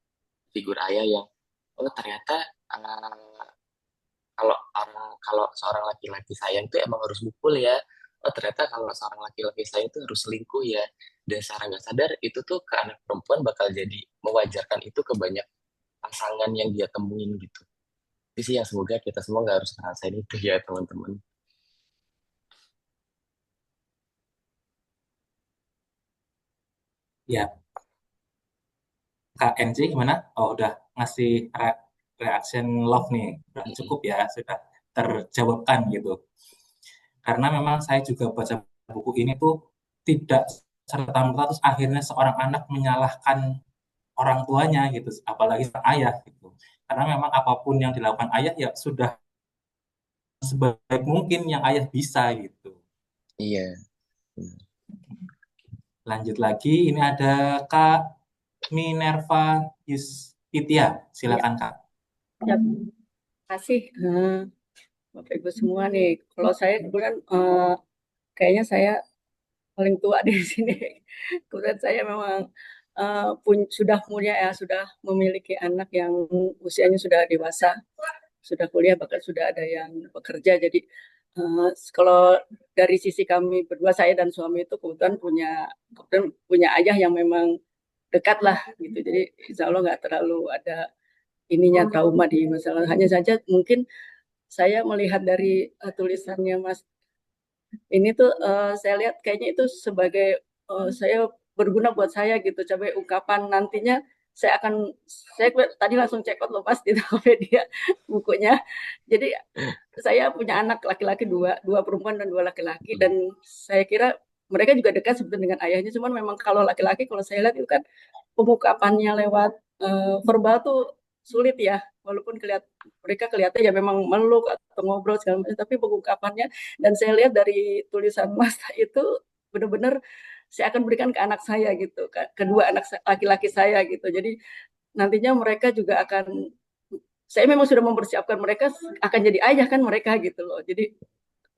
figur ayah yang oh ternyata eh, kalau seorang laki-laki sayang tuh emang harus mukul ya. Oh ternyata kalau seorang laki-laki sayang tuh harus selingkuh ya. Dan secara nggak sadar itu tuh ke anak perempuan bakal jadi mewajarkan itu ke banyak pasangan yang dia temuin gitu. Itu sih yang semoga kita semua nggak harus ngerasain itu ya teman-teman. Ya, Kak NJ gimana? Oh, udah ngasih reaction love nih. Udah Mm-mm. cukup ya, sudah terjawabkan gitu. Karena memang saya juga baca buku ini tuh tidak serta-merta terus akhirnya seorang anak menyalahkan orang tuanya gitu, apalagi sang ayah gitu. Karena memang apapun yang dilakukan ayah ya sudah sebaik mungkin yang ayah bisa gitu. Iya. Lanjut lagi, ini ada Kak Minerva Yustitia. Ya, Silakan Kak. ya, kasih Bapak Ibu semua nih. Kalau saya kebetulan kayaknya saya paling tua di sini. Kebetulan saya memang sudah punya ya, sudah memiliki anak yang usianya sudah dewasa, sudah kuliah bahkan sudah ada yang bekerja. Jadi kalau dari sisi kami berdua, saya dan suami itu kebetulan punya ayah yang memang dekat lah gitu. Jadi insya Allah nggak terlalu ada ininya trauma di masalah. Hanya saja mungkin saya melihat dari tulisannya Mas ini tuh saya lihat kayaknya itu sebagai saya berguna buat saya gitu. Coba ungkapan nantinya saya akan saya tadi langsung check out loh pas di Tokopedia bukunya. Jadi saya punya anak laki-laki dua perempuan dan dua laki-laki dan saya kira mereka juga dekat sebetulnya dengan ayahnya. Cuman memang kalau laki-laki kalau saya lihat itu kan pengungkapannya lewat verbal tuh sulit ya. Walaupun mereka kelihatan ya memang meluk atau ngobrol segala macam, tapi pengungkapannya dan saya lihat dari tulisan Mas itu benar-benar saya akan berikan ke anak saya gitu, kedua anak laki-laki saya gitu. Jadi nantinya mereka juga akan saya memang sudah mempersiapkan mereka akan jadi ayah kan mereka gitu loh. Jadi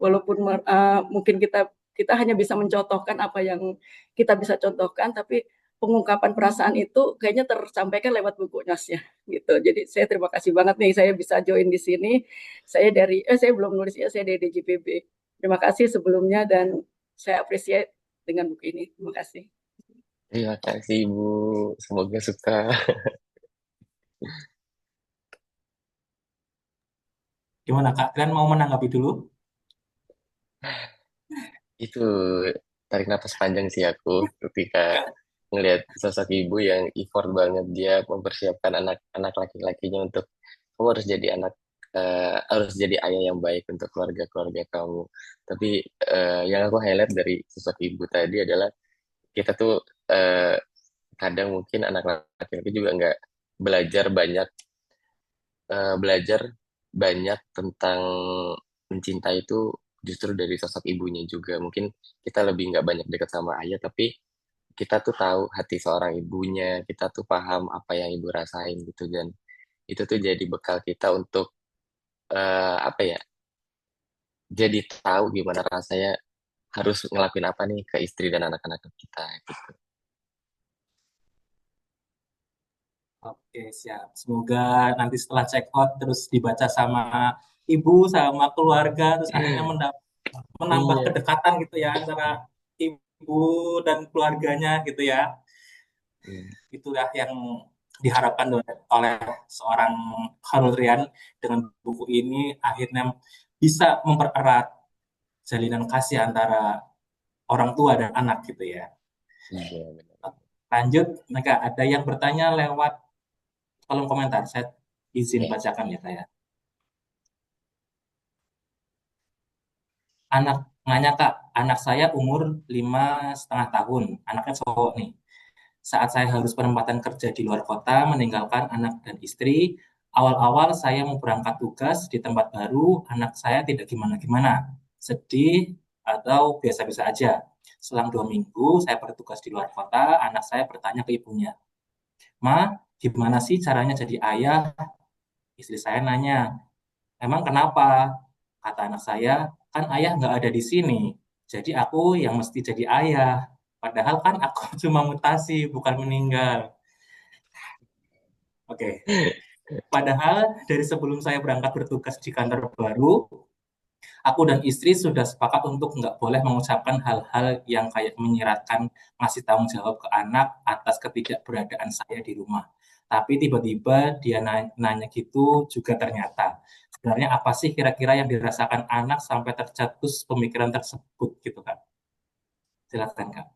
walaupun mungkin kita hanya bisa mencontohkan apa yang kita bisa contohkan, tapi pengungkapan perasaan itu kayaknya tersampaikan lewat buku Nasnya gitu. Jadi saya terima kasih banget nih saya bisa join di sini. Saya belum nulis ya, saya dari DJPB. Terima kasih sebelumnya dan saya appreciate dengan buku ini. Terima kasih. Terima kasih Ibu, semoga suka. Gimana Kak? Kalian mau menanggapi dulu? Itu tarik napas panjang sih aku ketika ngelihat sosok ibu yang effort banget dia mempersiapkan anak-anak laki-lakinya untuk kamu harus jadi harus jadi ayah yang baik untuk keluarga-keluarga kamu. Tapi yang aku highlight dari sosok ibu tadi adalah kita tuh eh, kadang mungkin anak laki-laki juga nggak belajar banyak belajar banyak tentang mencintai itu justru dari sosok ibunya juga. Mungkin kita lebih nggak banyak dekat sama ayah, tapi kita tuh tahu hati seorang ibunya, kita tuh paham apa yang ibu rasain gitu, dan itu tuh jadi bekal kita untuk apa ya, jadi tahu gimana rasanya harus ngelakuin apa nih ke istri dan anak-anak kita gitu. Oke, siap. Semoga nanti setelah check out terus dibaca sama ibu, sama keluarga, terus akhirnya menambah Iya. kedekatan gitu ya antara ibu dan keluarganya gitu ya. Hmm. Itulah yang diharapkan oleh seorang Khairul dengan buku ini akhirnya bisa mempererat jalinan kasih antara orang tua dan anak gitu ya. Iya, benar. Lanjut, mereka ada yang bertanya lewat kolom komentar. Saya izin Ya. bacakan ya saya. Anak nanya Kak, anak saya umur 5,5 tahun, anaknya cowok nih. Saat saya harus penempatan kerja di luar kota, meninggalkan anak dan istri, awal-awal saya mau berangkat tugas di tempat baru, anak saya tidak gimana-gimana, sedih atau biasa-biasa aja. Selang 2 minggu saya bertugas di luar kota, anak saya bertanya ke ibunya, Ma, gimana sih caranya jadi ayah? Istri saya nanya, emang kenapa? Kata anak saya, kan ayah nggak ada di sini, jadi aku yang mesti jadi ayah. Padahal kan aku cuma mutasi, bukan meninggal. Oke, padahal dari sebelum saya berangkat bertugas di kantor baru, aku dan istri sudah sepakat untuk nggak boleh mengucapkan hal-hal yang kayak menyiratkan ngasih tanggung jawab ke anak atas ketidakberadaan saya di rumah. Tapi tiba-tiba dia nanya gitu juga ternyata. Sebenarnya apa sih kira-kira yang dirasakan anak sampai tercetus pemikiran tersebut gitu kan? Silakan Kak.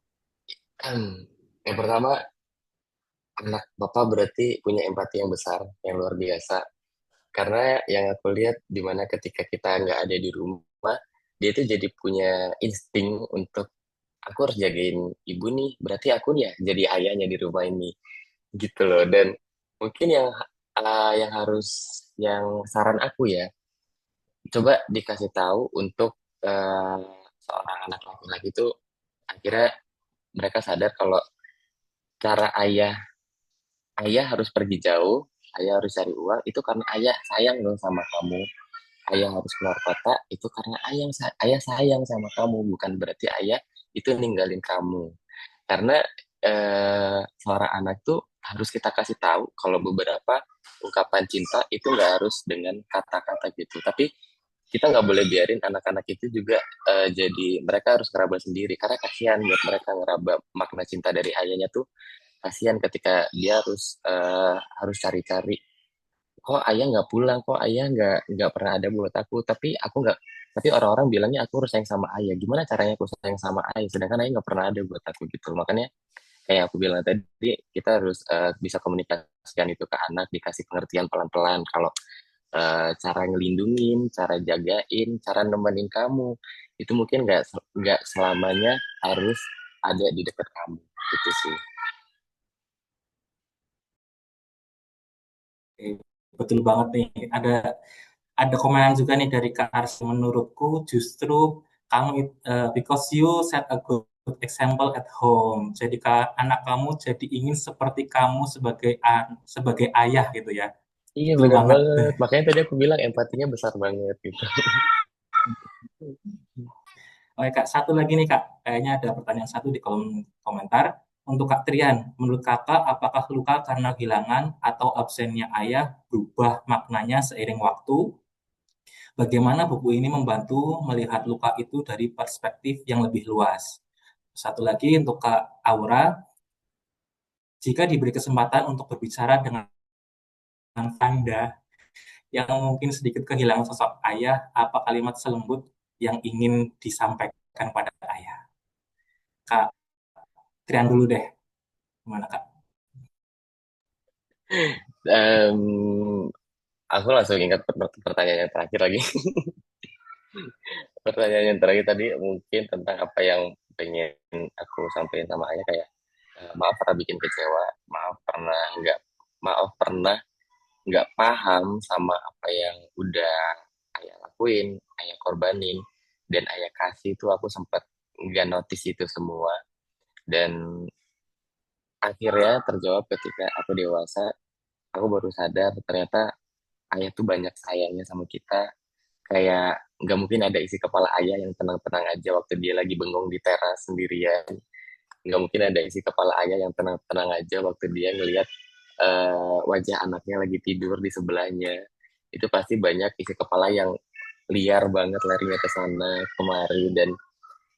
Yang pertama, anak Bapak berarti punya empati yang besar, yang luar biasa. Karena yang aku lihat di mana ketika kita nggak ada di rumah, dia tuh jadi punya insting untuk aku harus jagain ibu nih, berarti aku nih ya jadi ayahnya di rumah ini, gitu loh. Dan mungkin yang harus yang saran aku ya, coba dikasih tahu untuk eh, seorang anak laki-laki itu akhirnya mereka sadar kalau cara ayah harus pergi jauh, ayah harus cari uang itu karena ayah sayang dong sama kamu. Ayah harus keluar kota itu karena ayah sayang sama kamu, bukan berarti ayah itu ninggalin kamu. Karena seorang anak tuh harus kita kasih tahu kalau beberapa ungkapan cinta itu nggak harus dengan kata-kata gitu, tapi kita nggak boleh biarin anak-anak itu juga jadi mereka harus ngeraba sendiri karena kasihan buat mereka ngeraba makna cinta dari ayahnya tuh, kasihan ketika dia harus cari-cari, kok ayah nggak pulang, kok ayah nggak pernah ada buat aku, tapi orang-orang bilangnya aku harus sayang sama ayah, gimana caranya aku sayang sama ayah sedangkan ayah nggak pernah ada buat aku gitu. Makanya kayak aku bilang tadi, kita harus bisa komunikasikan itu ke anak, dikasih pengertian pelan-pelan kalau cara ngelindungin, cara jagain, cara nemenin kamu itu mungkin nggak selamanya harus ada di dekat kamu gitu sih. Oke, betul banget nih. Ada komenan juga nih dari Kak Ars. Menurutku justru kamu because you set a good example at home. Jadi anak kamu jadi ingin seperti kamu sebagai ayah gitu ya. Iya Betul bener banget. banget. Makanya tadi aku bilang empatinya besar banget gitu. Oke Kak, satu lagi nih Kak. Kayaknya ada pertanyaan satu di kolom komentar. Untuk Kak Trian, menurut Kakak apakah luka karena kehilangan atau absennya ayah berubah maknanya seiring waktu? Bagaimana buku ini membantu melihat luka itu dari perspektif yang lebih luas? Satu lagi untuk Kak Aura, jika diberi kesempatan untuk berbicara dengan Anda yang mungkin sedikit kehilangan sosok ayah, apa kalimat selembut yang ingin disampaikan pada ayah? Kak Trian dulu deh, gimana Kak? Em, aku langsung ingat pertanyaan yang terakhir lagi. Pertanyaan yang terakhir tadi mungkin tentang apa yang pengen aku sampaikan sama ayah kayak maaf pernah bikin kecewa, maaf pernah nggak paham sama apa yang udah ayah lakuin, ayah korbanin, dan ayah kasih itu aku sempat nggak notice itu semua. Dan akhirnya terjawab ketika aku dewasa, aku baru sadar ternyata ayah tuh banyak sayangnya sama kita. Kayak nggak mungkin ada isi kepala ayah yang tenang-tenang aja waktu dia lagi bengong di teras sendirian. Nggak mungkin ada isi kepala ayah yang tenang-tenang aja waktu dia ngelihat wajah anaknya lagi tidur di sebelahnya. Itu pasti banyak isi kepala yang liar banget larinya ke sana kemari, dan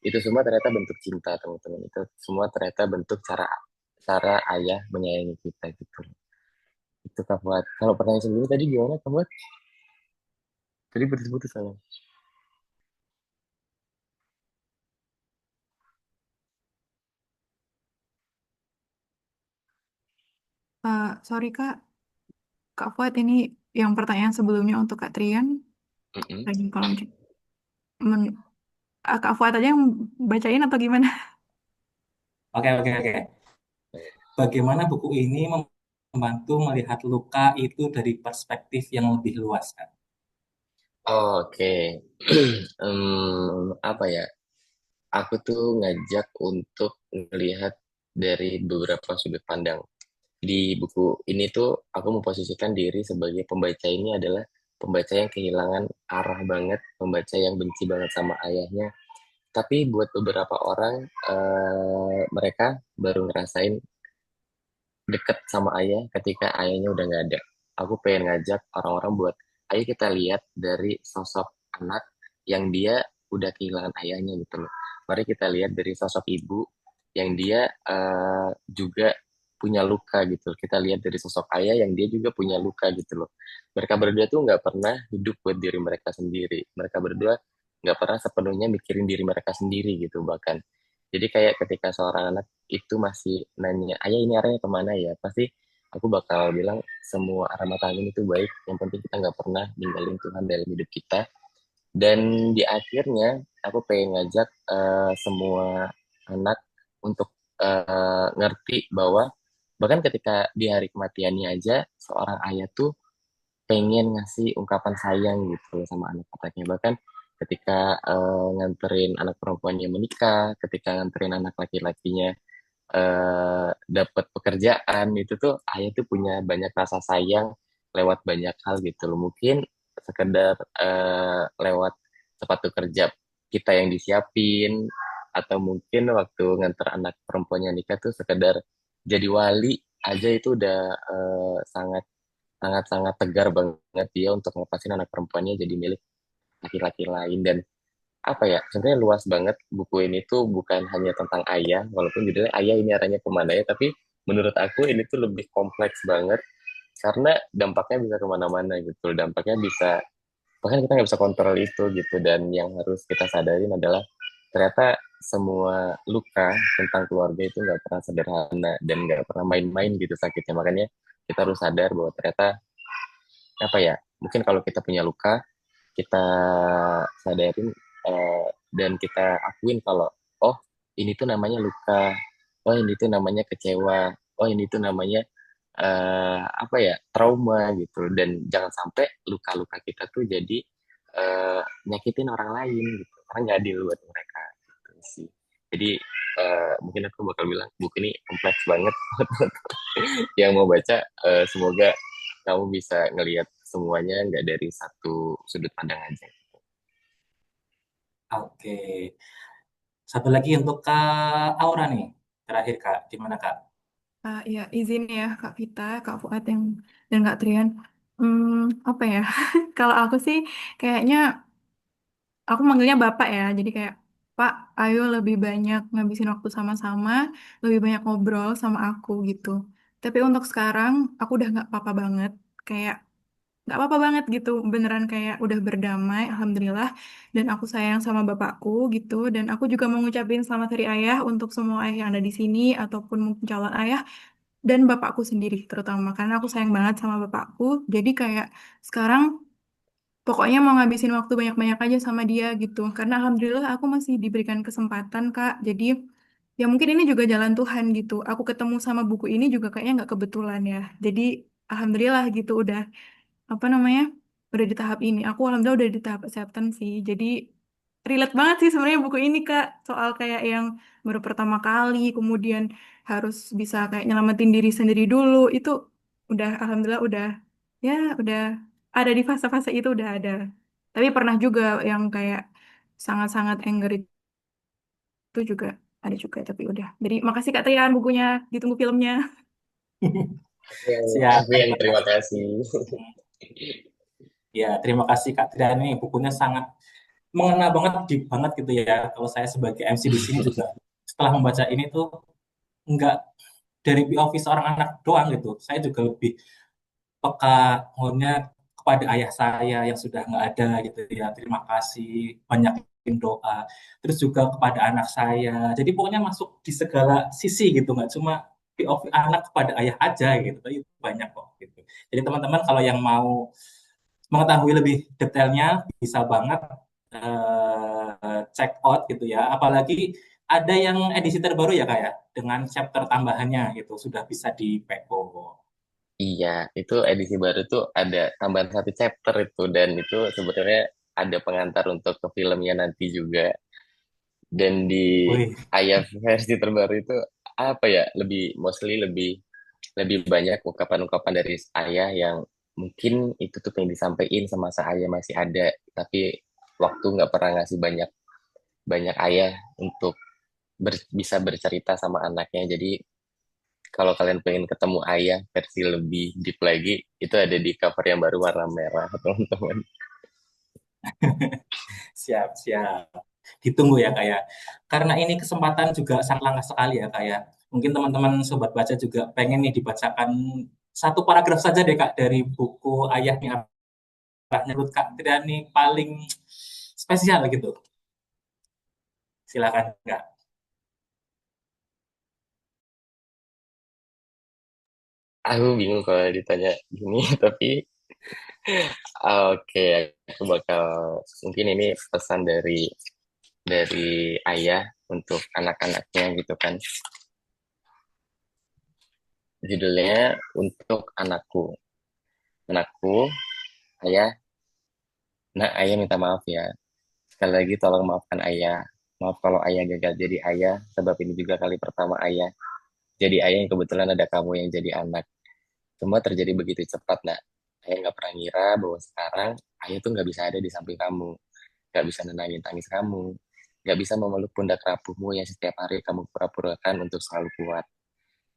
itu semua ternyata bentuk cinta teman-teman. Itu semua ternyata bentuk cara cara ayah menyayangi kita gitu. Itu Kak Fuad. Kalau pertanyaan sebelumnya tadi gimana Kak Fuad? Tadi putus-putus sama. Sorry Kak, Kak Fuad ini yang pertanyaan sebelumnya untuk Kak Trian. Mm-mm. Lagi kolom chat. Men- Kak Fuad aja yang bacain atau gimana? Oke, oke, oke. Bagaimana buku ini membantu melihat luka itu dari perspektif yang lebih luas, kan? Oke. Apa ya? Aku tuh ngajak untuk melihat dari beberapa sudut pandang. Di buku ini tuh aku memposisikan diri sebagai pembaca ini adalah pembaca yang kehilangan arah banget, pembaca yang benci banget sama ayahnya. Tapi buat beberapa orang, mereka baru ngerasain deket sama ayah ketika ayahnya udah nggak ada. Aku pengen ngajak orang-orang buat, ayo kita lihat dari sosok anak yang dia udah kehilangan ayahnya gitu loh. Mari kita lihat dari sosok ibu yang dia juga punya luka gitu. Kita lihat dari sosok ayah yang dia juga punya luka gitu loh. Mereka berdua tuh nggak pernah hidup buat diri mereka sendiri. Mereka berdua nggak pernah sepenuhnya mikirin diri mereka sendiri gitu bahkan. Jadi kayak ketika seorang anak itu masih nanya, ayah ini arahnya kemana ya? Pasti aku bakal bilang semua arah mata angin itu baik. Yang penting kita nggak pernah ninggalin Tuhan dalam hidup kita. Dan di akhirnya aku pengen ngajak semua anak untuk ngerti bahwa bahkan ketika di hari kematiannya aja seorang ayah tuh pengen ngasih ungkapan sayang gitu sama anak-anaknya. Bahkan ketika nganterin anak perempuannya menikah, ketika nganterin anak laki-lakinya dapat pekerjaan, itu tuh ayah tuh punya banyak rasa sayang lewat banyak hal gitu loh. Mungkin sekedar lewat sepatu kerja kita yang disiapin, atau mungkin waktu nganter anak perempuannya nikah tuh sekedar jadi wali aja itu udah sangat sangat sangat tegar banget dia untuk ngelepasin anak perempuannya jadi milik laki-laki lain. Dan apa ya, sebenarnya luas banget buku ini tuh, bukan hanya tentang ayah walaupun judulnya ayah ini arahnya kemana ya, tapi menurut aku ini tuh lebih kompleks banget karena dampaknya bisa kemana-mana gitu. Dampaknya bisa, bahkan kita nggak bisa kontrol itu gitu. Dan yang harus kita sadarin adalah ternyata semua luka tentang keluarga itu nggak pernah sederhana dan nggak pernah main-main gitu sakitnya. Makanya kita harus sadar bahwa ternyata apa ya, mungkin kalau kita punya luka kita sadarin dan kita akuin kalau oh ini tuh namanya luka, oh ini tuh namanya kecewa, oh ini tuh namanya apa ya, trauma gitu. Dan jangan sampai luka-luka kita tuh jadi nyakitin orang lain gitu karena nggak adil buat mereka gitu sih. Jadi mungkin aku bakal bilang buku ini kompleks banget. Yang mau baca semoga kamu bisa ngelihat semuanya nggak dari satu sudut pandang aja. Oke. Satu lagi untuk Kak Aura nih. Terakhir Kak, gimana Kak? Ya izin ya Kak Vita, Kak Fuad yang dan Kak Trian. Hmm, apa ya? Kalau aku sih kayaknya aku manggilnya Bapak ya. Jadi kayak Pak, ayo lebih banyak ngabisin waktu sama-sama, lebih banyak ngobrol sama aku gitu. Tapi untuk sekarang aku udah nggak apa-apa banget. Kayak nggak apa-apa banget gitu, beneran kayak udah berdamai, alhamdulillah. Dan aku sayang sama bapakku gitu. Dan aku juga mau ngucapin selamat hari ayah untuk semua ayah yang ada di sini ataupun mungkin calon ayah dan bapakku sendiri terutama karena aku sayang banget sama bapakku. Jadi kayak sekarang pokoknya mau ngabisin waktu banyak-banyak aja sama dia gitu. Karena alhamdulillah aku masih diberikan kesempatan Kak. Jadi ya mungkin ini juga jalan Tuhan gitu. Aku ketemu sama buku ini juga kayaknya nggak kebetulan ya. Jadi alhamdulillah gitu udah apa namanya udah di tahap ini aku alhamdulillah udah di tahap acceptance sih jadi relate banget sih sebenarnya buku ini Kak soal kayak yang baru pertama kali kemudian harus bisa kayak nyelamatin diri sendiri dulu itu udah alhamdulillah ya udah ada di fase-fase itu udah ada tapi pernah juga yang kayak sangat-sangat anger itu juga ada juga tapi udah jadi makasih Kak Trian bukunya ditunggu filmnya. Siap. Aku yang terima kasih. Ya, terima kasih Kak Trian nih. Bukunya sangat mengena banget, deep banget gitu ya. Kalau saya sebagai MC di sini juga setelah membaca ini tuh nggak dari POV seorang anak doang gitu. Saya juga lebih peka mohonnya kepada ayah saya yang sudah nggak ada gitu ya. Terima kasih banyakin doa. Terus juga kepada anak saya. Jadi pokoknya masuk di segala sisi gitu, nggak cuma POV anak kepada ayah aja gitu, tapi banyak kok gitu. Jadi teman-teman kalau yang mau mengetahui lebih detailnya bisa banget check out gitu ya. Apalagi ada yang edisi terbaru ya kayak dengan chapter tambahannya gitu sudah bisa di PO. Iya, itu edisi baru tuh ada tambahan satu chapter itu dan itu sebenarnya ada pengantar untuk ke filmnya nanti juga. Dan di Wih, ayah versi terbaru itu apa ya? Lebih mostly lebih lebih banyak ungkapan-ungkapan dari ayah yang mungkin itu tuh yang disampaikan semasa ayah masih ada, tapi waktu nggak pernah ngasih banyak banyak ayah untuk bisa bercerita sama anaknya. Jadi kalau kalian pengen ketemu ayah versi lebih deep lagi, itu ada di cover yang baru warna merah, teman-teman. siap, siap. Ditunggu ya kayak. Karena ini kesempatan juga sangat langka sekali ya kayak. Mungkin teman-teman sobat baca juga pengen nih dibacakan satu paragraf saja deh Kak dari buku Ayahnya Abahnya menurut Kak Triani paling spesial gitu. Silakan Kak. Aku bingung kalau ditanya gini, tapi oke, aku bakal mungkin ini pesan dari ayah untuk anak-anaknya gitu kan. Judulnya untuk anakku. Anakku, ayah, nah ayah minta maaf ya. Sekali lagi tolong maafkan ayah. Maaf kalau ayah gagal jadi ayah, sebab ini juga kali pertama ayah. Jadi ayah yang kebetulan ada kamu yang jadi anak. Semua terjadi begitu cepat, nak. Ayah nggak pernah ngira bahwa sekarang ayah tuh nggak bisa ada di samping kamu. Nggak bisa nenangin tangis kamu. Nggak bisa memeluk pundak rapuhmu yang setiap hari kamu pura-purakan untuk selalu kuat.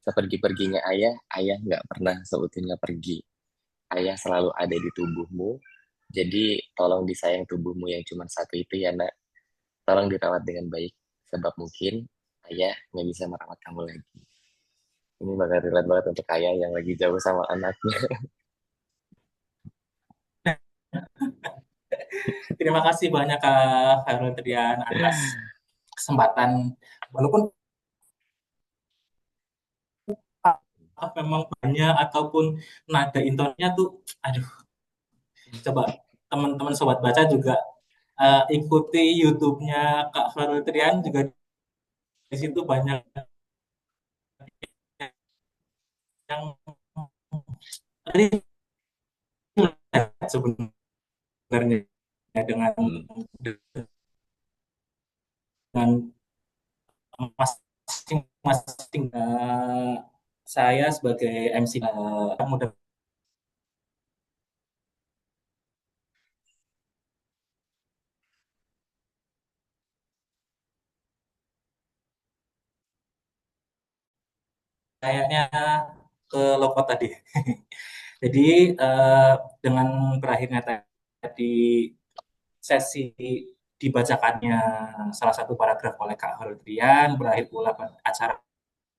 Sepergi-perginya ayah, ayah nggak pernah seutuhnya pergi. Ayah selalu ada di tubuhmu. Jadi tolong disayang tubuhmu yang cuma satu itu ya nak. Tolong dirawat dengan baik. Sebab mungkin ayah nggak bisa merawat kamu lagi. Ini bakal relate banget untuk ayah yang lagi jauh sama anaknya. Terima kasih banyak Kak Hairul Trian atas kesempatan walaupun memang banyak ataupun nada intonnya tuh aduh coba teman-teman sobat baca juga ikuti YouTube-nya Kak Hairul Trian juga di situ banyak yang relate sebenarnya dengan dengan masing-masing saya sebagai MC mudah kayaknya ke lokot tadi. Jadi dengan berakhirnya tadi sesi dibacakannya salah satu paragraf oleh Kak Holtrian, berakhir pula acara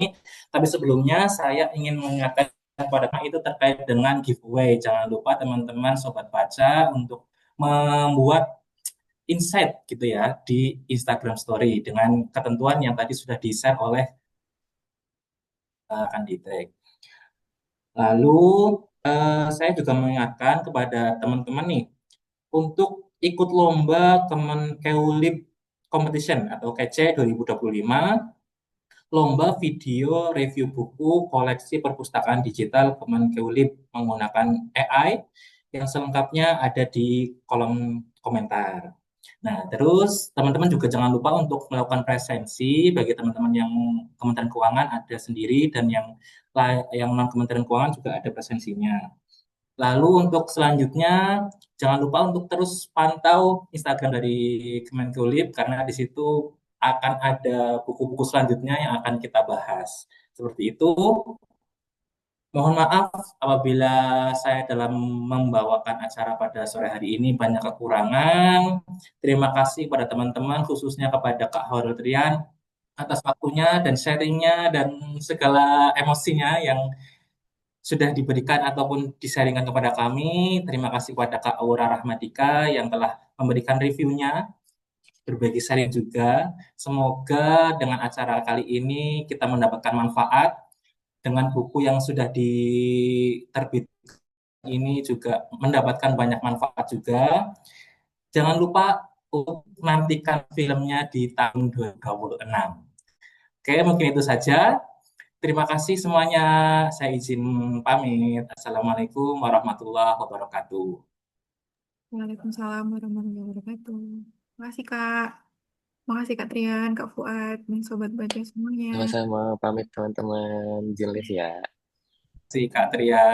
ini. Tapi sebelumnya saya ingin mengingatkan kepada teman itu terkait dengan giveaway. Jangan lupa teman-teman sobat baca untuk membuat insight gitu ya di Instagram Story dengan ketentuan yang tadi sudah di-share oleh kandidat. Lalu saya juga mengingatkan kepada teman-teman nih untuk ikut lomba Kemenkeu Competition atau KC 2025, lomba video review buku koleksi perpustakaan digital Kemenkeu menggunakan AI yang selengkapnya ada di kolom komentar. Nah, terus teman-teman juga jangan lupa untuk melakukan presensi bagi teman-teman yang Kementerian Keuangan ada sendiri dan yang non Kementerian Keuangan juga ada presensinya. Lalu untuk selanjutnya jangan lupa untuk terus pantau Instagram dari Kemenkulib karena di situ akan ada buku-buku selanjutnya yang akan kita bahas. Seperti itu. Mohon maaf apabila saya dalam membawakan acara pada sore hari ini banyak kekurangan. Terima kasih kepada teman-teman, khususnya kepada Kak Horul Trian atas waktunya dan sharingnya dan segala emosinya yang sudah diberikan ataupun disaringkan kepada kami. Terima kasih kepada Kak Aura Rahmadika yang telah memberikan reviewnya, berbagi sharing juga. Semoga dengan acara kali ini kita mendapatkan manfaat dengan buku yang sudah diterbit ini juga mendapatkan banyak manfaat juga. Jangan lupa untuk nantikan filmnya di tahun 2026. Oke, mungkin itu saja. Terima kasih semuanya. Saya izin pamit. Assalamualaikum warahmatullahi wabarakatuh. Waalaikumsalam warahmatullahi wabarakatuh. Makasih Kak. Makasih Kak Trian, Kak Fuad, dan Sobat Baca semuanya. Sama-sama pamit teman-teman. Jelis ya. Terima kasih Kak Tria.